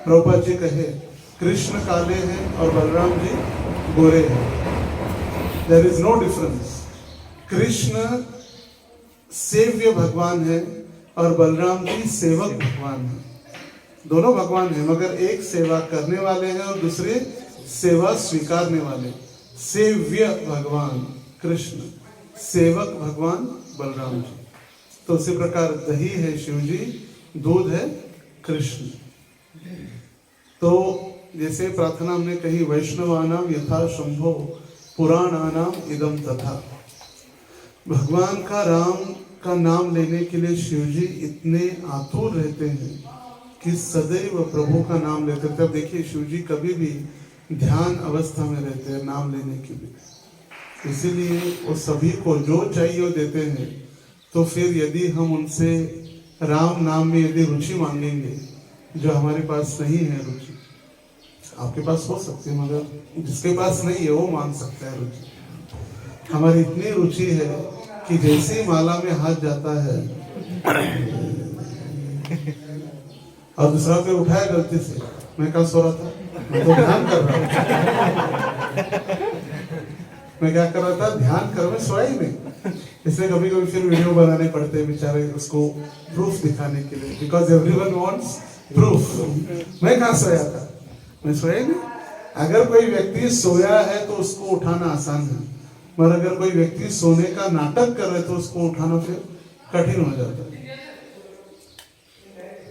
A: प्रभुपाद जी कहे कृष्ण काले हैं और बलराम जी गोरे हैं, there is no difference. Krishna सेव्य भगवान है और बलराम जी सेवक भगवान है। दोनों भगवान हैं, मगर एक सेवा करने वाले हैं और दूसरे सेवा स्वीकारने वाले। सेव्य भगवान कृष्ण, सेवक भगवान बलराम जी। तो उसी प्रकार दही है शिवजी, दूध है कृष्ण। तो जैसे प्रार्थना हमने कही, वैष्णवानाम यथा शंभो पुराणानाम इदम तथा। भगवान का राम का नाम लेने के लिए शिवजी इतने आतुर रहते हैं कि सदैव प्रभु का नाम लेते थे। अब देखिए शिवजी कभी भी ध्यान अवस्था में रहते हैं नाम लेने के लिए, इसीलिए वो सभी को जो चाहिए वो देते हैं। तो फिर यदि हम उनसे राम नाम में यदि रुचि मांगेंगे जो हमारे पास नहीं है रुचि, आपके पास हो सकती है मगर जिसके पास नहीं है वो मांग सकता है रुचि। हमारी इतनी रुचि है कि जैसे ही माला में हाथ जाता है और दूसरा पे उठाया गलती से, मैं कल सो रहा था, मैं तो ध्यान कर रहा था। मैं क्या कर रहा था, ध्यान कर, मैं सोया ही नहीं। इसलिए कभी कभी फिर वीडियो बनाने पड़ते हैं बेचारे उसको प्रूफ दिखाने के लिए, बिकॉज एवरीवन वांट्स प्रूफ। मैं कहाँ सोया था, मैं सोया ही नहीं। अगर कोई व्यक्ति सोया है तो उसको उठाना आसान है, मगर अगर कोई व्यक्ति सोने का नाटक कर रहे तो उसको उठाना फिर कठिन हो जाता है।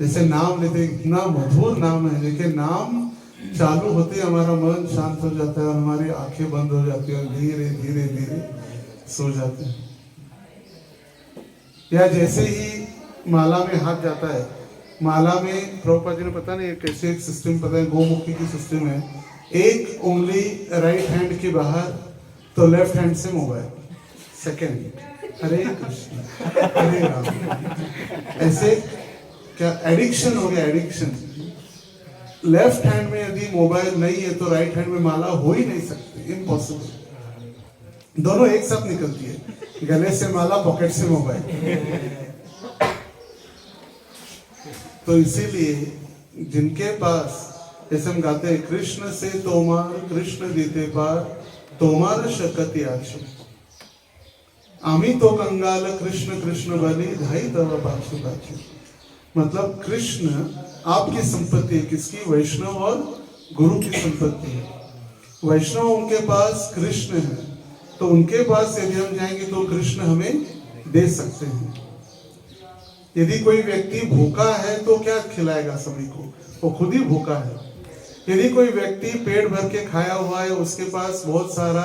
A: जैसे नाम लेते, इतना मधुर नाम है, देखिए नाम चालू होते हमारा मन शांत हो जाता है और हमारी आंखें बंद हो जाती है और धीरे धीरे धीरे सो जाते हैं। या जैसे ही माला में हाथ जाता है, माला में प्रभुपाद जी ने पता नहीं कैसे एक सिस्टम, पता है गोमुखी की सिस्टम है, एक उंगली राइट हैंड के बाहर तो लेफ्ट हैंड से मोबाइल, सेकेंड हरे कृष्ण हरे राम। ऐसे क्या एडिक्शन हो गया, एडिक्शन। लेफ्ट हैंड में यदि मोबाइल नहीं है तो राइट हैंड में माला हो ही नहीं सकती, इम्पॉसिबल। दोनों एक साथ निकलती है, गले से माला, पॉकेट से मोबाइल। तो इसीलिए जिनके पास, जैसे हम गाते हैं, कृष्ण से तोमार कृष्ण दीते पार, तोमार शकति आशु, आमी तो कंगाल कृष्ण कृष्ण बलि धाई तव पाछू पाछू। मतलब कृष्ण आपकी संपत्ति है, किसकी? वैष्णव और गुरु की संपत्ति है। वैष्णव उनके पास कृष्ण है, तो उनके पास यदि हम जाएंगे तो कृष्ण हमें दे सकते हैं। यदि कोई व्यक्ति भूखा है तो क्या खिलाएगा सभी को? वो खुद ही भूखा है। यदि कोई व्यक्ति पेट भर के खाया हुआ है, उसके पास बहुत सारा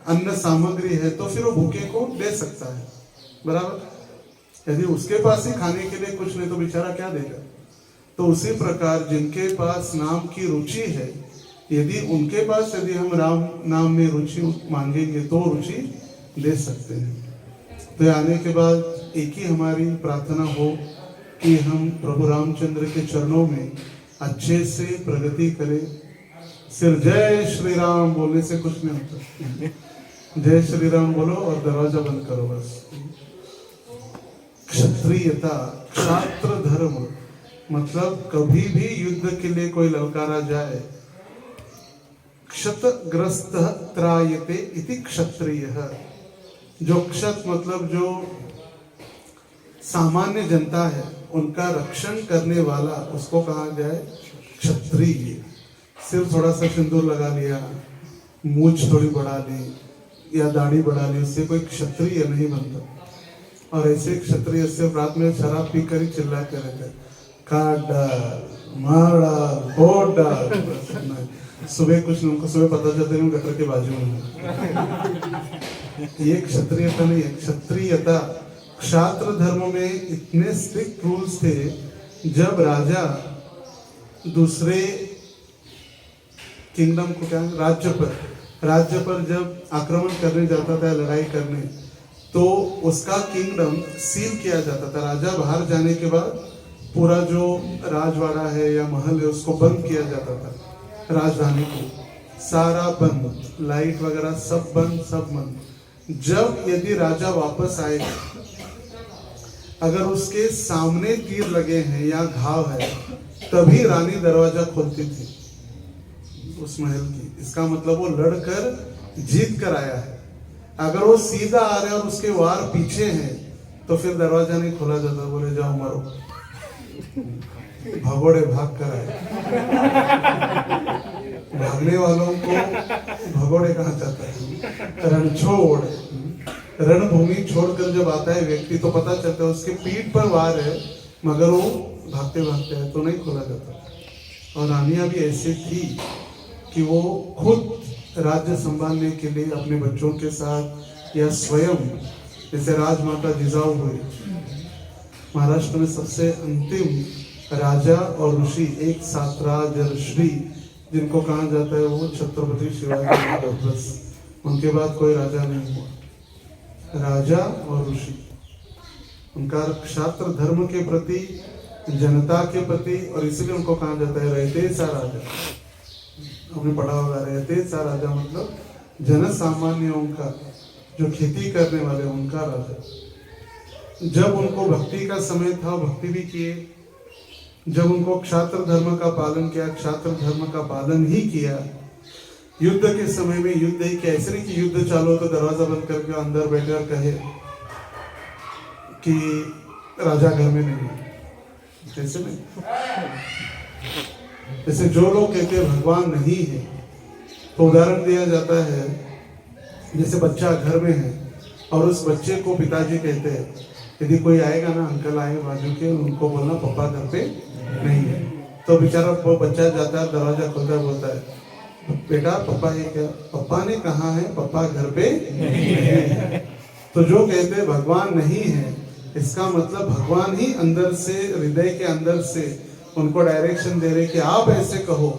A: अन्न सामग्री है, तो फिर वो भूखे को दे सकता है, बराबर। यदि उसके पास ही खाने के लिए कुछ नहीं तो बेचारा क्या देगा? तो उसी प्रकार जिनके पास नाम की रुचि है, यदि उनके पास यदि हम राम नाम में रुचि मांगेंगे तो रुचि दे सकते हैं। तो आने के बाद एक ही हमारी प्रार्थना हो कि हम प्रभु रामचंद्र के चरणों में अच्छे से प्रगति करें। सिर्फ जय श्री राम बोलने से कुछ नहीं होता। जय श्री राम बोलो और दरवाजा बंद करो बस। क्षत्रियता, क्षात्र धर्म, मतलब कभी भी युद्ध के लिए कोई ललकारा जाए, क्षतग्रस्त त्रायते इति क्षत्रियः। जो क्षत मतलब जो सामान्य जनता है उनका रक्षण करने वाला, उसको कहा जाए क्षत्रिय। सिर्फ थोड़ा सा सिंदूर लगा लिया, मूंछ थोड़ी बढ़ा ली या दाढ़ी बढ़ा ली, उससे कोई क्षत्रिय नहीं बनता। और ऐसे क्षत्रिय सिर्फ रात में शराब पीकर ही चिल्लाते रहते, काट डाल, मार डाल, फोड़ डाल। सुबह कुछ उनको सुबह पता चलता है गटर के बाजू में। ये क्षत्रियता नहीं है। क्षत्रियता, क्षात्र धर्म में इतने स्ट्रिक्ट रूल्स थे, जब राजा दूसरे किंगडम को क्या, राज्य पर जब आक्रमण करने जाता था, लड़ाई करने, तो उसका किंगडम सील किया जाता था। राजा बाहर जाने के बाद पूरा जो राजवाड़ा है या महल है उसको बंद किया जाता था, राजधानी को सारा बंद, लाइट वगैरह सब बंद, सब बंद। जब यदि राजा वापस आए, अगर उसके सामने तीर लगे हैं या घाव है, तभी रानी दरवाजा खोलती थी उस महल की। इसका मतलब वो लड़कर जीत कर आया है। अगर वो सीधा आ रहा है और उसके वार पीछे हैं तो फिर दरवाजा नहीं खोला जाता, बोले जाओ मरो, भगोड़े भाग कर आए। भागने वालों को भगोड़े कहा जाता है। रणछोड़, रणभूमि छोड़कर जब आता है व्यक्ति तो पता चलता है उसके पीठ पर वार है, मगर वो भागते भागते है तो नहीं खोला जाता। और रानियां भी ऐसी थी कि वो खुद राज्य संभालने के लिए अपने बच्चों के साथ या स्वयं, जैसे राजमाता जिजाऊ हुई, महाराष्ट्र में सबसे अंतिम राजा और ऋषि एक साथ राजर्षि जिनको कहा जाता है, वो छत्रपति शिवाजी महाराज। उनके बाद कोई राजा नहीं हुआ, राजा और ऋषि। उनका क्षात्र धर्म के प्रति, जनता के प्रति, और इसलिए उनको कहा जाता है रहते सा राजा। आपने पढ़ा होगा, रहते सा राजा मतलब जन सामान्यों का, जो खेती करने वाले उनका राजा। जब उनको भक्ति का समय था भक्ति भी किए, जब उनको क्षात्र धर्म का पालन किया, क्षात्र धर्म का पालन ही किया। युद्ध के समय में युद्ध ही कैसरी की युद्ध चालू तो दरवाजा बंद करके अंदर बैठे और कहे कि राजा घर में नहीं है, कैसे नहीं। जैसे जो लोग कहते हैं भगवान नहीं है, तो उदाहरण दिया जाता है जैसे बच्चा घर में है और उस बच्चे को पिताजी कहते हैं यदि कोई आएगा ना, अंकल आए बाजू के, उनको बोलना पापा घर पे नहीं है। तो बेचारा वो बच्चा जाता है, दरवाजा खोलता है, बोलता है बेटा पापा है क्या? पापा ने कहा है पापा घर पे नहीं है। तो जो कहते हैं भगवान नहीं है, इसका मतलब भगवान ही अंदर से, हृदय के अंदर से उनको डायरेक्शन दे रहे कि आप ऐसे कहो,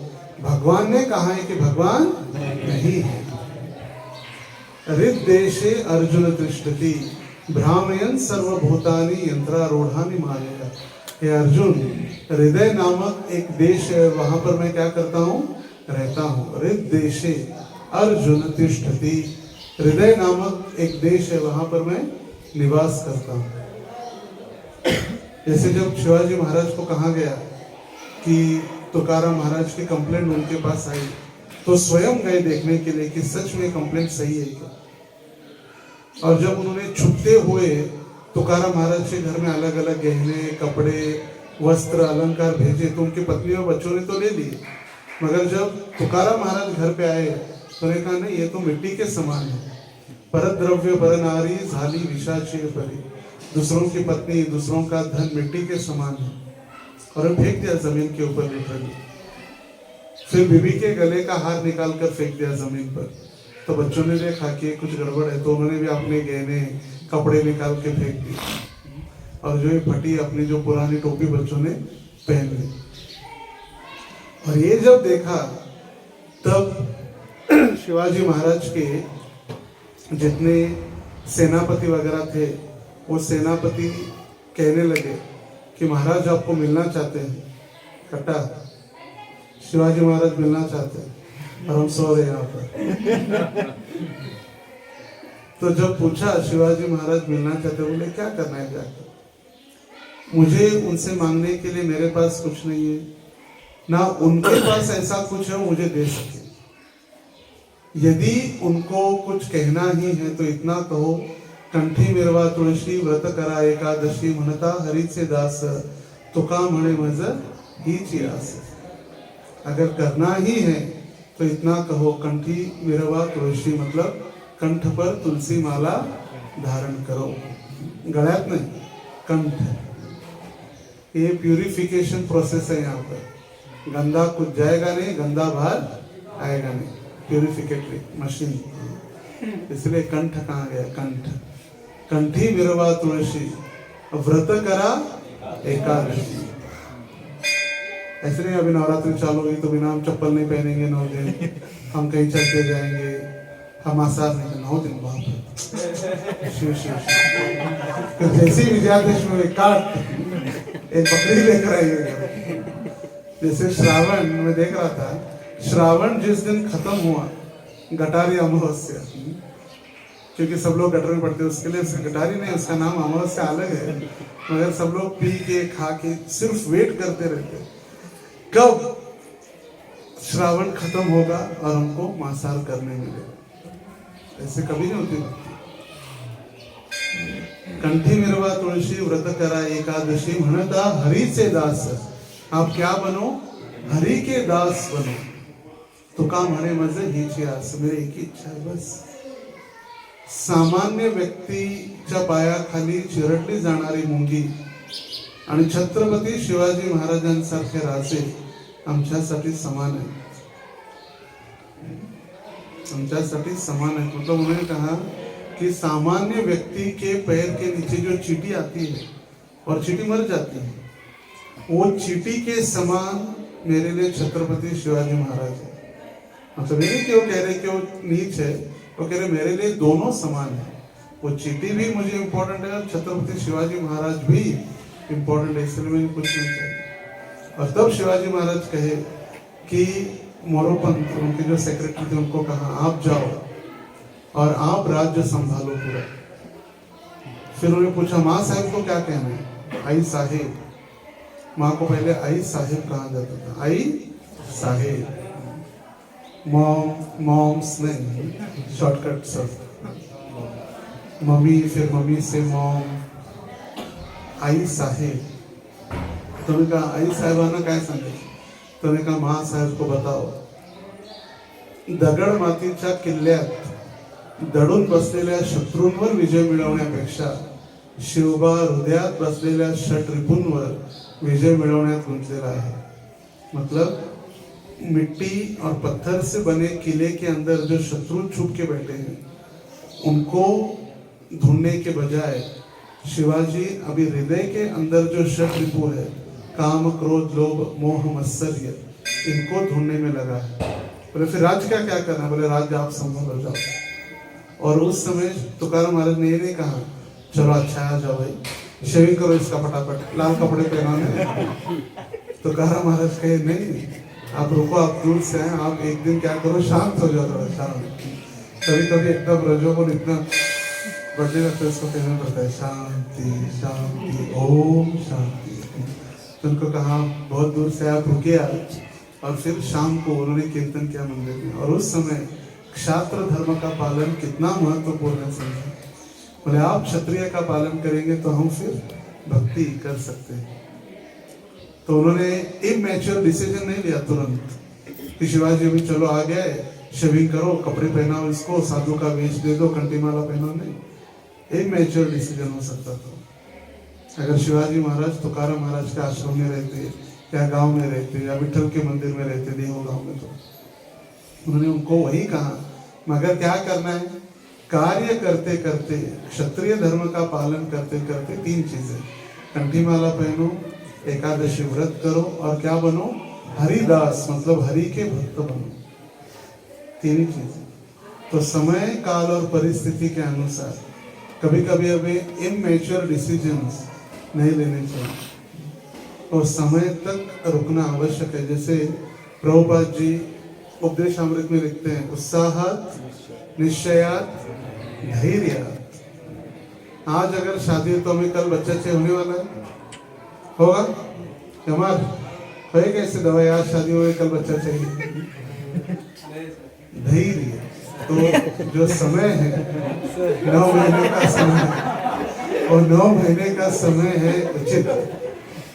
A: भगवान ने कहा है कि भगवान नहीं है। हृदेशे अर्जुन तिष्ठति भ्रामयन् सर्वभूतानि यंत्रारूढ़ानि मायया। हे अर्जुन, हृदय नामक एक देश है, वहां पर मैं क्या करता हूँ? रहता हूँ। हृदेशे अर्जुन तिष्ठति, हृदय नामक एक देश है, वहां पर मैं निवास करता हूँ। जैसे जब शिवाजी महाराज को कहा गया कि तुकाराम महाराज की कंप्लेंट उनके पास आई, तो स्वयं गए देखने के लिए कि सच में कंप्लेंट सही है क्या। और जब उन्होंने छुपते हुए तुकाराम महाराज के घर में अलग अलग गहने, कपड़े, वस्त्र, अलंकार भेजे, तो उनकी पत्नी और बच्चों ने तो ले लिए, मगर जब तुकाराम महाराज घर पे आए तो उन्होंने कहा नहीं, ये तो मिट्टी के समान है। परद्रव्य परनारी झाली विशाची परी, दूसरों की पत्नी, दूसरों का धन मिट्टी के समान है, और फेंक दिया जमीन के ऊपर लिटरली। फिर बीबी के गले का हार निकाल कर फेंक दिया जमीन पर। तो बच्चों ने देखा कि कुछ गड़बड़ है, तो उन्होंने भी अपने गहने, कपड़े निकाल के फेंक दिए, और जो ये फटी अपनी जो पुरानी टोपी बच्चों ने पहन ली। और ये जब देखा तब शिवाजी महाराज के जितने सेनापति वगैरह थे, वो सेनापति कहने लगे कि महाराज आपको मिलना चाहते हैं। कटा, शिवाजी महाराज मिलना चाहते हैं और हम सो रहे यहाँ पर। तो जब पूछा शिवाजी महाराज मिलना चाहते, बोले क्या करना है जाकर? मुझे उनसे मांगने के लिए मेरे पास कुछ नहीं है, ना उनके पास ऐसा कुछ है मुझे दे सके। यदि उनको कुछ कहना ही है तो इतना कहो, कंठी मिरवा तुळशी व्रत करा एकादशी, म्हणता हरीचे दास, तुका म्हणे मज हीची आस। अगर करना ही है तो इतना कहो, कंठी मिरवा तुळशी मतलब कंठ पर तुलसी माला धारण करो, गळ्यात नहीं, कंठ। ये प्यूरिफिकेशन प्रोसेस है यहाँ पर। गंदा कुछ जाएगा नहीं, गंदा बाहर आएगा नहीं, प्यूरिफिकेटरी मशीन। इसलिए कंठ कहाँ गया? कंठ। कंठी विरवा तुलसी व्रत करा एकादशी। ऐसे नहीं अभी नवरात्रि चालू हुई तो बिना हम चप्पल नहीं पहनेंगे 9 दिन, हम कहीं चलते जाएंगे, हम आसार नहीं 9 दिन बाद शिव शिव। तो जैसे ही विजयादशमी में काट एक बकरी लेकर आइएगा। जैसे श्रावण में देख रहा था, श्रावण जिस दिन खत्म हुआ, गटारी अमावस्या, क्योंकि सब लोग गटर में पड़ते हैं, उसके लिए उसका गटारी नहीं, उसका नाम अमावस्या अलग है, मगर सब लोग पी के खा के सिर्फ वेट करते रहते कब श्रावण खत्म होगा और हमको मांसाहार करने मिलेगा। ऐसे कभी नहीं होती भक्ति। कंठी मिरवा तुळशी व्रत करा एकादशी, म्हणता हरीचे दास। आप क्या बनो? हरि के दास बनो। तुका म्हणे मज हीची आस, मेरी एक ही इच्छा है बस। सामान्य व्यक्तीच्या पायाखाली चिरडली जाणारी मुंगी आणि छत्रपती शिवाजी महाराजांसारखे राजे आमच्यासाठी समान आहे, आमच्यासाठी समान है। मतलब उन्होंने कहा कि सामान्य व्यक्ति के पैर के नीचे जो चींटी आती है और चींटी मर जाती है, वो चींटी के समान मेरे लिए छत्रपति शिवाजी महाराज है। मतलब नहीं कि वो कह रहे कि वो नीच है, वो कह रहे मेरे लिए दोनों समान है। वो चीटी भी मुझे इम्पोर्टेंट है और छत्रपति शिवाजी महाराज भी इम्पोर्टेंट है, इसलिए मैंने कुछ नहीं चाहिए। और तब शिवाजी महाराज कहे कि मोरोपंत उनके जो सेक्रेटरी थे उनको कहा आप जाओ और आप राज्य संभालो पूरा। फिर उन्होंने पूछा माँ साहिब को क्या कहना है? आई साहिब। माँ को पहले आई साहिब कहा जाता था, आई साहिब, मॉम्स नहीं, शॉर्टकट सब, मम्मी, फिर मम्मी से मॉम, आई साहिब। तो उन्होंने कहा आई साहेबाना काय सांगे? तो उन्होंने कहा माँ साहेब को बताओ, दगड मातीच्या किल्ल्यात दडून बसलेल्या शत्रूंवर विजय मिळवण्यापेक्षा शिवबा हृदयात बसलेल्या षटरिपूंवर विजय मिळवण्यात गुंतलेला आहे। मतलब मिट्टी और पत्थर से बने किले के अंदर जो शत्रु छुप के बैठे हैं उनको ढूंढने के बजाय शिवाजी अभी हृदय के अंदर जो षटरिपु है, काम क्रोध लोभ मोह मत्सर्य, इनको ढूंढने में लगा है। बोले फिर राज का क्या करना? बोले राज्य आप संभाल जाओ। और उस समय तुकाराम महाराज ने ये नहीं कहा चलो अच्छा आ जाओ भाई, शेविंग करो इसका फटाफट, लाल कपड़े पहनाने। तुकाराम महाराज कहे नहीं, आप रुको, आप दूर से हैं, आप एक दिन क्या करो, शांत हो जाओ थोड़ा, शांत। कभी कभी एकदम रजो को इतना बढ़ने लगता है, इसको कहना पड़ता है शांति शांति ओम शांति। तो उनको कहा बहुत दूर से आप रुके आज। और फिर शाम को उन्होंने कीर्तन किया मंदिर में। और उस समय क्षात्र धर्म का पालन कितना महत्वपूर्ण है समझे। बोले आप क्षत्रिय का पालन करेंगे तो हम फिर भक्ति कर सकते हैं। तो उन्होंने इमैच्योर डिसीजन नहीं लिया तुरंत कि शिवाजी अभी चलो आ गए, शेविंग करो, कपड़े पहनाओ, इसको साधु का वेश दे दो, कंटीमाला पहनाओ, नहीं। इमैच्योर डिसीजन हो सकता था। अगर शिवाजी महाराज तुकाराम महाराज के आश्रम में रहते या गांव में रहते या विठल के मंदिर में रहते देहो गांव में, तो उन्होंने उनको वही कहा मगर क्या करना है, कार्य करते करते क्षत्रिय धर्म का पालन करते करते तीन चीजें, कंठीमाला पहनो, एकादशी व्रत करो और क्या बनो, हरिदास मतलब हरि के भक्त बनो। तीन ही चीजें। तो समय काल और परिस्थिति के अनुसार कभी कभी हमें इमैच्योर डिसीजंस नहीं लेने चाहिए और समय तक रुकना आवश्यक है। जैसे प्रभुपाद जी उपदेश अमृत में लिखते हैं, उत्साहात निश्चयात धैर्यात। आज अगर शादी है तो हमें कल बच्चा चाहिए होने वाला है, होगा हमार है कैसे दवाई, आज शादी हो गई कल बच्चा चाहिए, धैर्य। तो जो समय है 9 महीने का समय है और 9 महीने का समय है उचित।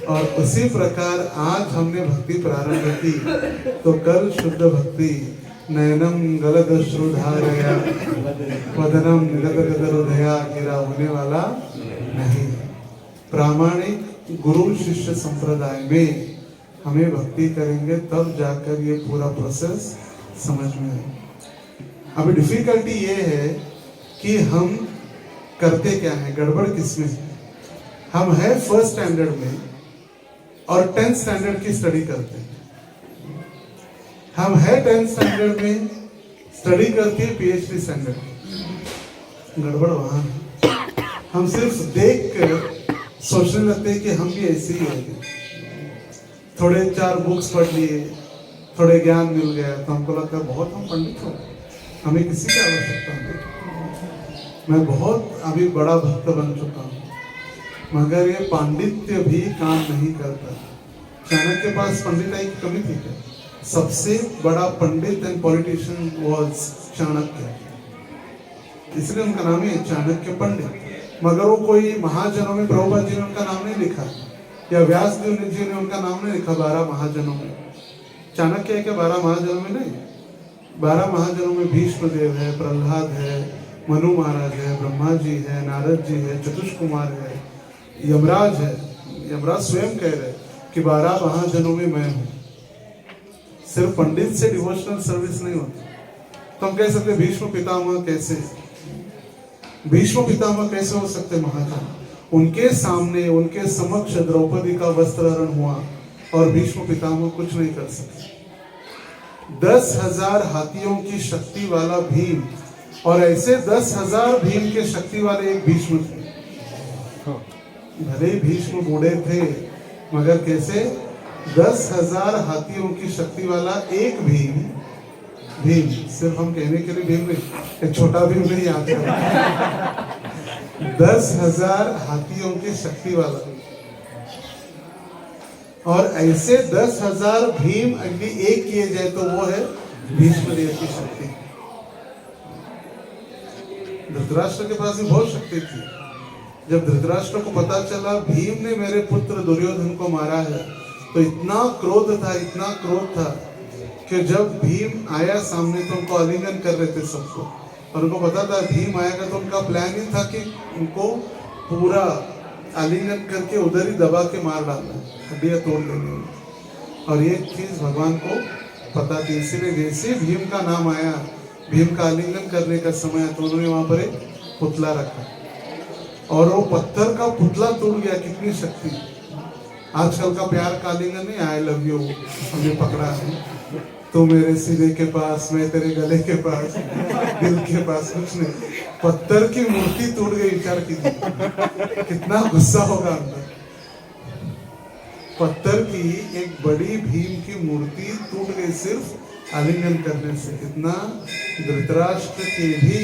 A: और उसी प्रकार आज हमने भक्ति प्रारंभ की तो कल शुद्ध भक्ति नयनम गलदश्रुधारया वदनम गदगदरुदया गिरा होने वाला नहीं। प्रामाणिक गुरु शिष्य संप्रदाय में हमें भक्ति करेंगे तब जाकर ये पूरा प्रोसेस समझ में आए। अभी डिफिकल्टी ये है कि हम करते क्या है, गड़बड़ किसमें है। हम है फर्स्ट स्टैंडर्ड में और 10th स्टैंडर्ड की स्टडी करते हैं। हम है 10th स्टैंडर्ड में, स्टडी करती है PhD स्टैंडर्ड। गड़बड़ वहां है। हम सिर्फ देख कर सोचने लगते हैं कि हम भी ऐसे ही होंगे। थोड़े 4 बुक्स पढ़ लिए, थोड़े ज्ञान मिल गया तो हमको लगता है बहुत हम पंडित हो, हमें किसी की आवश्यकता नहीं। मैं बहुत अभी बड़ा भक्त बन चुका हूँ, मगर ये पांडित्य भी काम नहीं करता। चाणक्य के पास पंडिताई की कमी थी क्या? सबसे बड़ा पंडित एंड पॉलिटिशियन वाज चाणक्य, इसलिए उनका नाम है चाणक्य पंडित। मगर वो कोई महाजनों में, प्रभुपाद जी ने उनका नाम नहीं लिखा या व्यासदेव जी ने उनका नाम नहीं लिखा 12 महाजनों में। चाणक्य है क्या 12 महाजनों में? नहीं। 12 महाजनों में भीष्म देव है, प्रहलाद है, मनु महाराज है, ब्रह्मा जी है, नारद जी है, चतुष कुमार है, यमराज है। यमराज स्वयं कह रहे कि 12 महाजनों में मैं हूं। सिर्फ पंडित से डिवोशनल सर्विस नहीं होती। तो हम कह सकते भीष्म पितामह कैसे, भीष्म पितामह कैसे हो सकते महाजन? उनके सामने, उनके समक्ष द्रौपदी का वस्त्रहरण हुआ और भीष्म पितामह कुछ नहीं कर सके। 10,000 हाथियों की शक्ति वाला भीम और ऐसे 10,000 भीम के शक्ति वाले एक भीष्म थे। भले ही भीष्म बूढ़े थे, मगर कैसे 10,000 हाथियों की शक्ति वाला एक भीम, भीम सिर्फ हम कहने के लिए भीम नहीं, एक छोटा भीम नहीं आता, 10,000 हाथियों की शक्ति वाला। और ऐसे 10,000 भीम अगली एक किए जाए तो वो है भीष्म देव की शक्ति। धृतराष्ट्र के पास भी बहुत शक्ति थी। जब धृतराष्ट्र को पता चला भीम ने मेरे पुत्र दुर्योधन को मारा है, तो इतना क्रोध था कि जब भीम आया सामने तो उनको आलिंगन कर रहे थे सबको, और उनको पता था भीम आएगा, तो उनका प्लान ही था कि उनको पूरा आलिंगन करके उधर ही दबा के मार डालना, हड्डियां तोड़ देनी। और ये चीज भगवान को पता थी, इसीलिए जैसे भीम का नाम आया, भीम का आलिंगन करने का समय, तो उन्होंने वहां पर एक पुतला रखा और वो पत्थर का पुतला टूट गया। कितनी शक्ति! आजकल का प्यार का आलिंगन नहीं, आई लव यू, हमें पकड़ा है, तू मेरे सीने के पास, मैं तेरे गले के पास, दिल के पास, कुछ नहीं। पत्थर की मूर्ति टूट गई, विचार कीजिए कितना गुस्सा होगा अंदर। पत्थर की एक बड़ी भीम की मूर्ति टूट गई सिर्फ आलिंगन करने से। इतना धृतराष्ट्र के भी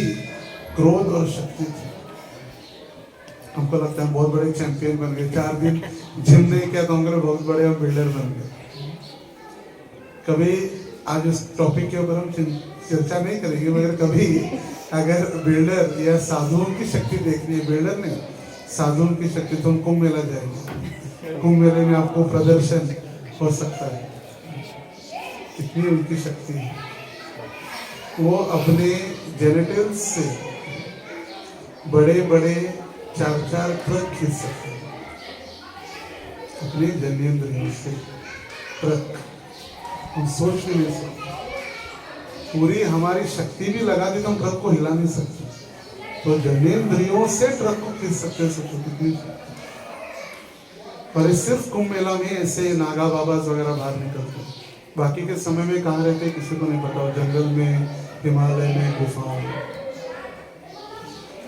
A: क्रोध और शक्ति थी। हमको लगता है बहुत बड़े चैंपियन बन गए, 4 दिन जिम नहीं किया तो हम बहुत बड़े बिल्डर बन गए। कभी आज इस टॉपिक के ऊपर हम चर्चा नहीं करेंगे, मगर कभी अगर बिल्डर या साधुओं की शक्ति देखनी है, बिल्डर नहीं साधुओं की शक्ति, तो हम कुंभ मेला जाएंगे। कुंभ मेले में आपको प्रदर्शन हो सकता है, कितनी उनकी शक्ति है। वो अपने जेनेटिल्स से बड़े बड़े 4-4 ट्रक खींच सकते हैं, अपने जनेंद्रियों से ट्रक। हम सोच भी नहीं सकते, पूरी हमारी शक्ति भी लगा दी तो हम ट्रक को हिला नहीं सकते, तो जनेंद्रियों से ट्रक को खींच सकते हैं। सोचो कितनी। पर सिर्फ कुंभ मेला में ऐसे नागा बाबा वगैरह बाहर निकलते, बाकी के समय में कहाँ रहते किसी को नहीं पता, जंगल में, हिमालय में, गुफाओं में।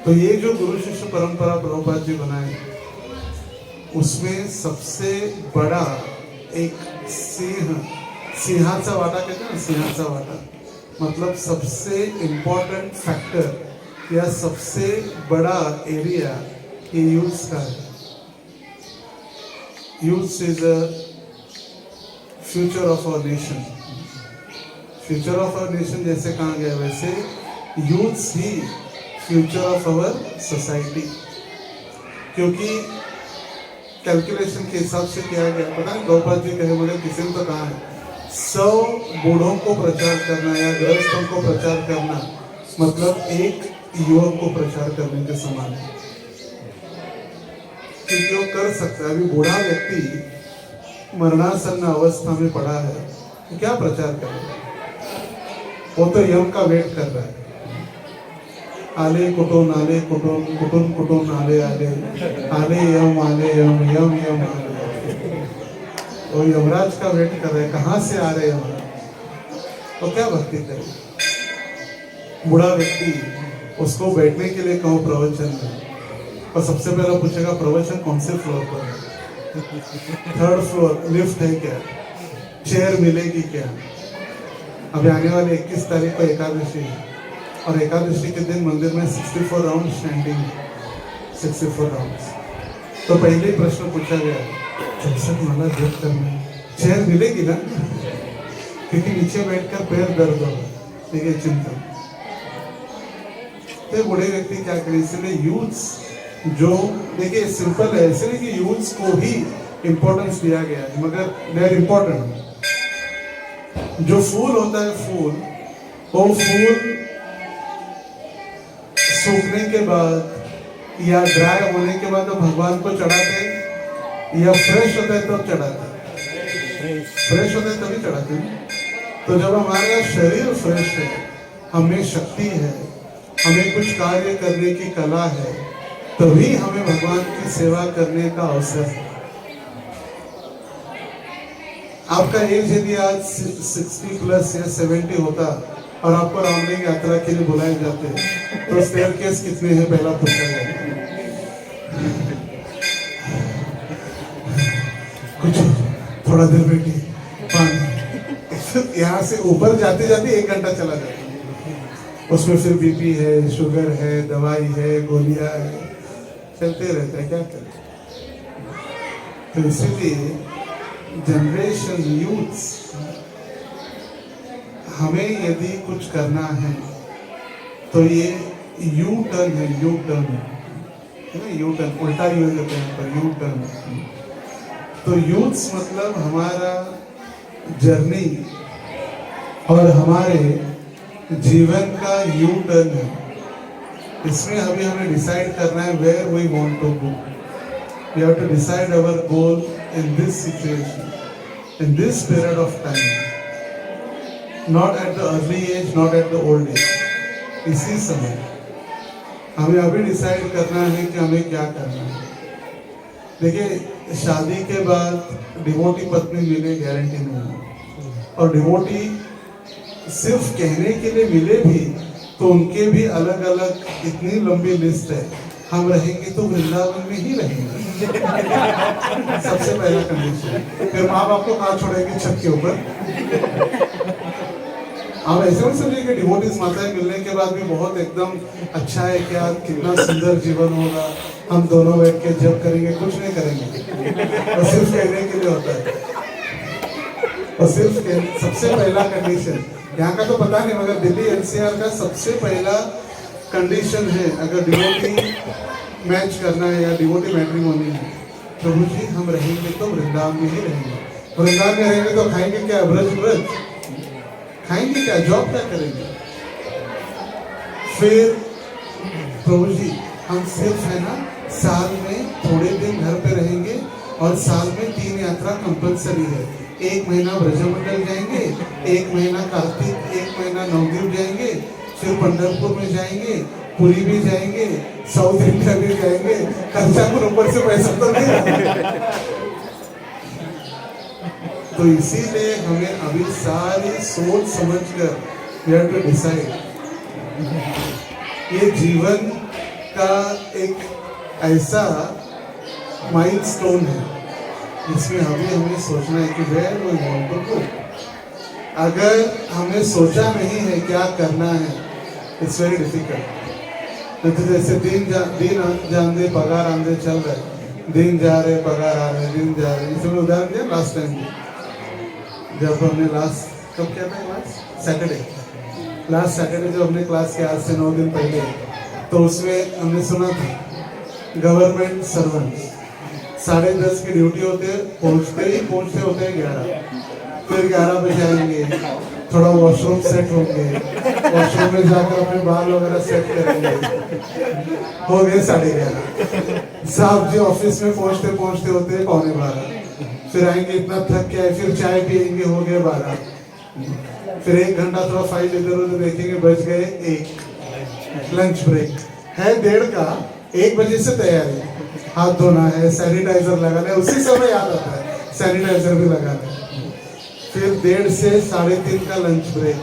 A: तो ये जो गुरु शिष्य परंपरा प्रभुपाद जी बनाए, उसमें सबसे बड़ा एक सिंहाचा वाटा कहते हैं ना, सिंहाचा वाटा मतलब सबसे इम्पोर्टेंट फैक्टर या सबसे बड़ा एरिया ये यूथ का है। Youth is the future of our nation. Future of our nation जैसे कहा गया, वैसे यूथ ही फ्यूचर ऑफ आवर सोसाइटी। क्योंकि कैलकुलेशन के हिसाब से किया गया, पता नहीं गौपाल जी कहे मगर किसी ने तो कहा है 100 बूढ़ों को प्रचार करना या गृहस्थों को प्रचार करना मतलब एक युवक को प्रचार करने के समान है। क्योंकि वो कर सकता है। अभी बूढ़ा व्यक्ति मरणासन्न अवस्था में पड़ा है तो क्या प्रचार करेगा? वो तो यम का वेट कर रहा है। आले कुटुन आले कुटुन कुटुन कुटुन आले आले आले यम यम यम आले। वो यमराज का वेट कर रहे हैं, कहाँ से आ रहे यमराज, तो क्या भक्ति करे? बूढ़ा व्यक्ति उसको बैठने के लिए कहो प्रवचन में, और सबसे पहला पूछेगा प्रवचन कौन से फ्लोर पर है? 3rd फ्लोर, लिफ्ट है क्या? चेयर मिलेगी क्या? अभी आने वाले 21 तारीख को एकादशी है, और एकादशी के दिन मंदिर में 64 राउंड स्टैंडिंग, 64 राउंड। तो पहले ही प्रश्न पूछा गया 64 माला जप करना, चेयर मिलेगी ना? क्योंकि नीचे बैठकर पैर दर्द होगा, ठीक है, चिंता। तो बूढ़े व्यक्ति क्या करें? इसलिए यूथ जो देखिए सिंपल है, इसलिए कि यूथ को ही इंपॉर्टेंस दिया गया है, मगर दे आर इंपॉर्टेंट। जो फूल होता है फूल, वो फूल सूखने के बाद या ड्राई होने के बाद भगवान को चढ़ाते, या फ्रेश होता है तब चढ़ाते हैं? फ्रेश होता है तभी चढ़ाते हैं। तो जब हमारा शरीर फ्रेश है, हमें शक्ति है, हमें कुछ कार्य करने की कला है, तभी हमें भगवान की सेवा करने का अवसर है। आपका एज यदि आज 60 प्लस या 70 होता और आपको रामलिंग यात्रा के लिए बुलाए जाते हैं तो स्टेयरकेस कितने हैं पहला पूछा जाता है। कुछ थोड़ा देर बैठिए, पानी, यहाँ से ऊपर जाते जाते 1 घंटा चला जाता है। उसमें फिर बीपी है, शुगर है, दवाई है, गोलियां है, चलते रहता है, क्या करें। तो इसीलिए जनरेशन यूथ्स, हमें यदि कुछ करना है तो ये यू टर्न है, यू टर्न है ना, यू टर्न उल्टा यू कहते हैं पर यू टर्न। तो यूथ्स मतलब हमारा जर्नी और हमारे जीवन का यू टर्न है। इसमें अभी हमें डिसाइड करना है where we want to go. We have to decide our goal in this situation, in this period of time, not at the early age, not at the old age. इसी समय हमें अभी डिसाइड करना है कि हमें क्या करना है। देखिए, शादी के बाद डिवोटी पत्नी मिले गारंटी नहीं है, और डिवोटी सिर्फ कहने के लिए मिले भी तो उनके भी अलग अलग इतनी लंबी लिस्ट है। हम रहेंगे तो वृंदावन में ही रहेंगे सबसे पहला कंडीशन। फिर माँ बाप को कहाँ छोड़ेंगे, छत के ऊपर। आप ऐसे मत समझिए कि डिवोटीज माताएं मिलने के बाद भी बहुत एकदम अच्छा है, क्या कितना सुंदर जीवन होगा, हम दोनों बैठ के जब करेंगे, कुछ नहीं करेंगे, और सिर्फ कहने के लिए होता है। और सिर्फ सबसे पहला कंडीशन यहाँ का तो पता नहीं, मगर दिल्ली एनसीआर का सबसे पहला कंडीशन है, अगर डिवोटी मैच करना है या डिवोटी मैट्रिमोनी है, प्रभु जी हम रहेंगे तो वृंदावन में ही रहेंगे। वृंदावन में रहेंगे तो खाएंगे क्या, ब्रज ब्रज खाएंगे क्या, जॉब क्या करेंगे। फिर प्रभु जी हम सिर्फ है ना साल में थोड़े दिन घर पे रहेंगे, और साल में 3 यात्रा कंपलसरी है। 1 महीना ब्रजमंडल जाएंगे, 1 महीना कार्तिक, 1 महीना नवद्वीप जाएंगे, फिर पंढरपुर में जाएंगे, पुरी भी जाएंगे, साउथ इंडिया भी जाएंगे। खर्चा पर ऊपर से पैसा तो नहीं। तो इसीलिए हमें अभी सारी सोच समझकर वी हैव टू डिसाइड। ये जीवन का एक ऐसा माइलस्टोन है जिसमें अभी हमें सोचना है कि where we want to go. अगर हमने सोचा नहीं है क्या करना है, इट्स वेरी डिफिकल्ट। तो जैसे दिन जान पगार आंदे चल रहे, दिन जा रहे पगार आ रहे, दिन जा रहे। इसमें उदाहरण दिया लास्ट टाइम जब हमने लास्ट कब किया था क्लास, सैटरडे, लास्ट सैटरडे जब हमने क्लास किया, आज से 9 दिन पहले, तो उसमें हमने सुना था गवर्नमेंट सर्वेंट्स 10:30 की ड्यूटी होते, पहुंचते होते हैं 11, फिर 11 बजे आएंगे, थोड़ा वॉशरूम सेट होंगे, वॉशरूम में जाकर अपने बाल वगैरह सेट करेंगे, हो गए 11:30। साहब जी ऑफिस में पहुंचते होते 11:45, फिर आएंगे, इतना थक के आए, फिर चाय पियेंगे, हो गए 12, फिर 1 घंटा थोड़ा फाइल इधर उधर देखेंगे, बज गए 1, लंच ब्रेक है 1:30 का, 1 बजे से तैयारी, हाथ धोना है, सैनिटाइजर लगाना है, उसी समय याद आता है सैनिटाइजर भी लगाना है। फिर 1:30 से 3:30 का लंच ब्रेक,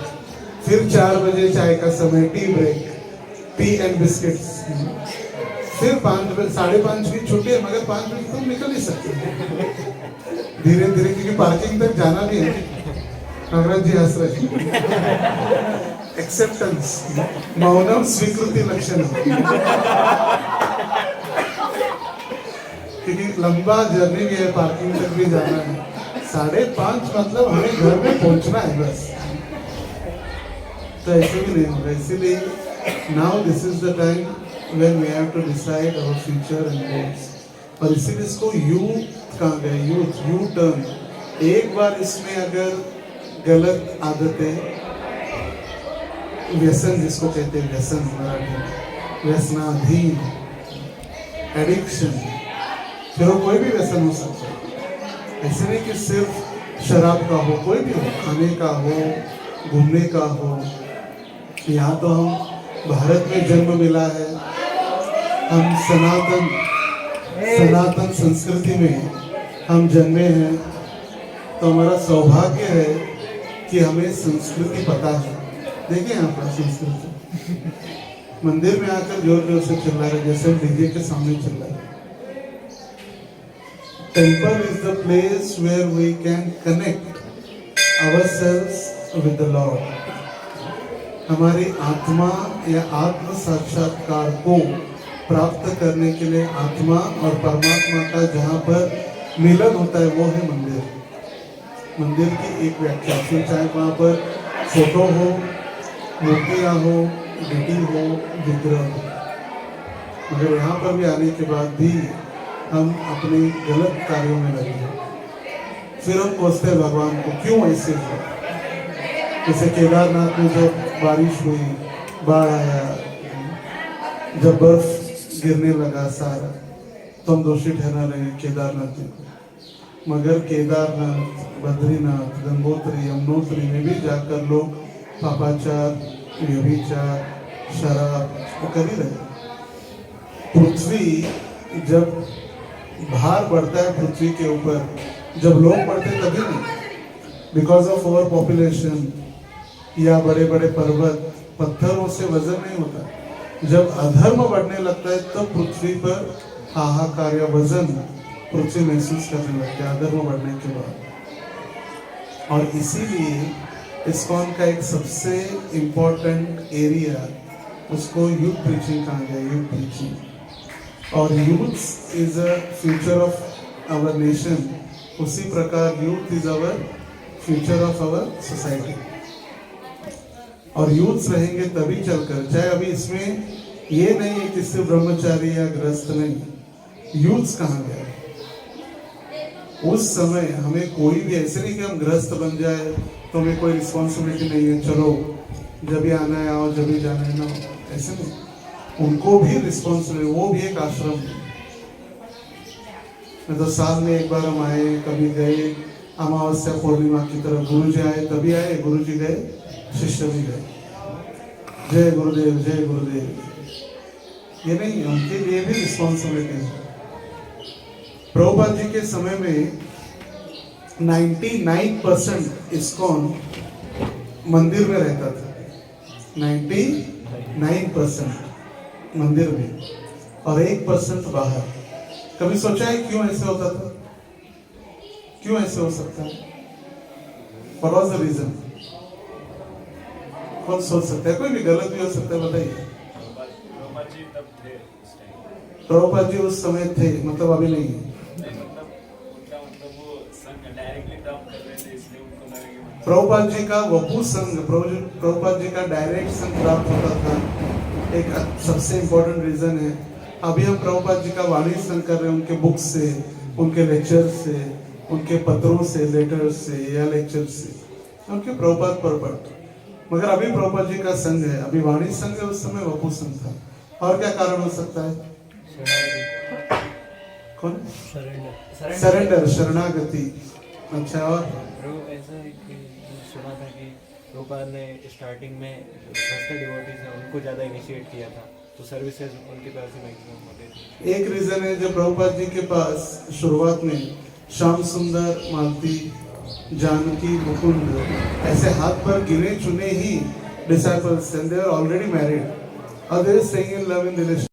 A: फिर 4 बजे चाय का समय, tea break, tea and biscuits, फिर 5 बजे 5:30 की छुट्टी है, मगर 5 बजे तो निकल ही सकते धीरे धीरे, क्योंकि पार्किंग तक जाना भी है। नागराज जी हंस रहे। एक्सेप्टेंस, मौनम स्वीकृति लक्षण, क्योंकि लंबा जर्नी भी है, पार्किंग तक भी जाना है। 5:30 मतलब हमें घर में पहुंचना है बस, तो ऐसे भी नहीं होगा। इसीलिए now this is the time when we have to decide our future and goals. और इसीलिए इसको यूथ कहा गया, यूथ, यू टर्न। एक बार इसमें अगर गलत आदतें, व्यसन जिसको कहते हैं, व्यसन मराठी, व्यसनाधीन, एडिक्शन, फिर वो कोई भी व्यसन हो सकता है। ऐसे नहीं कि सिर्फ शराब का हो, कोई भी हो, खाने का हो, घूमने का हो। यहाँ तो हम भारत में जन्म मिला है, हम सनातन संस्कृति में हम जन्मे हैं, तो हमारा सौभाग्य है कि हमें संस्कृति पता है। देखिए यहाँ पर संस्कृति मंदिर में आकर जोर जोर से चिल्ला रहे जैसे डीजे के सामने चिल्ला रहे। Temple is the place where we can connect ourselves with the Lord. हमारी आत्मा या आत्म साक्षात्कार को प्राप्त करने के लिए आत्मा और परमात्मा का जहाँ पर मिलन होता है वो है मंदिर। मंदिर की एक व्याख्या, फिर चाहे वहाँ पर फोटो हो, मूर्तियाँ हो, गिटी हो, विग्रह हो, मगर यहाँ पर भी आने के बाद भी हम अपने गलत कार्यों में लगे हैं। फिर हम पूछते हैं भगवान को क्यों ऐसे हुआ। जैसे केदारनाथ में जब बारिश हुई, बाढ़ आया, जब बर्फ गिरने लगा सारा, तो हम दोषी ठहरा रहे हैं केदारनाथ जी को। मगर केदारनाथ, बद्रीनाथ, गंगोत्री, यमुनोत्री में भी जाकर लोग पापाचार, व्यभिचार, शराब कर ही रहे। पृथ्वी जब भार बढ़ता है पृथ्वी के ऊपर, जब लोग बढ़ते तभी नहीं, बिकॉज ऑफ ओवर पॉपुलेशन या बड़े बड़े पर्वत पत्थरों से वजन नहीं होता। जब अधर्म बढ़ने लगता है तब पृथ्वी पर हाहाकार या वजन पृथ्वी महसूस करने लगता है अधर्म बढ़ने के बाद। और इसीलिए इस्कॉन का एक सबसे इम्पोर्टेंट एरिया, उसको यूथ प्रीचिंग कहा गया, यूथ प्रीचिंग। और youth is a future of our nation, उसी प्रकार youth is our future of our society. और यूथ रहेंगे तभी चलकर, चाहे अभी इसमें ये नहीं है कि सिर्फ ब्रह्मचारी या गृहस्थ नहीं, यूथ कहाँ गया। उस समय हमें कोई भी ऐसे नहीं कि हम गृहस्थ बन जाए तो हमें कोई रिस्पॉन्सिबिलिटी नहीं है, चलो जब भी आना है आओ, जब भी जाना है ना, ऐसे नहीं। उनको भी रिस्पॉन्सिबिलिटी, वो भी एक आश्रम है। तो साल में एक बार हम आए, कभी गए, अमावस्या पूर्णिमा की तरफ गुरु जी आए तभी आए, गुरु जी गए, शिष्य भी गए, जय गुरुदेव जय गुरुदेव। ये नहीं, उनके लिए भी रिस्पॉन्सिबिलिटी है। प्रभुपाद जी के समय में 99% इस्कॉन मंदिर में रहता था, 99% मंदिर में और 1% बाहर। कभी सोचा है क्यों ऐसे होता था, क्यों ऐसे हो सकता है? What was the reason? कौन सोच सकता है? कोई भी गलत भी हो सकता है, बताइए। प्रभुपाद जी उस समय थे, मतलब अभी नहीं है। प्रभुपाद जी का वपू संघ, प्रभुपाद जी का डायरेक्ट संघ प्राप्त होता था, एक सबसे इम्पोर्टेंट रीजन है। अभी हम प्रभुपाद जी का वाणी संघ कर रहे हैं, उनके बुक से, उनके लेक्चर से, उनके पत्रों से, लेटर से या लेक्चर से, उनके प्रभुपाद पर। मगर अभी प्रभुपाद जी का संघ है, अभी वाणी संघ है, उस समय वपू संघ था। और क्या कारण हो सकता है? कौन? सरेंडर, शरणागति। अच्छा, और
C: ऐसा है कि सुना था कि प्रभुपाद ने स्टार्टिंग में डिवोटीज हैं उनको ज़्यादा इनिशिएट किया था, तो सर्विसेज उनके पास ही मैक्सिमम होते थे।
A: एक रीजन है, जब प्रभुपाद जी के पास शुरुआत में श्याम सुंदर, मालती, जानकी, मुकुंद ऐसे हाथ पर गिने चुने ही disciples, and they are already married और they are staying in love in relation.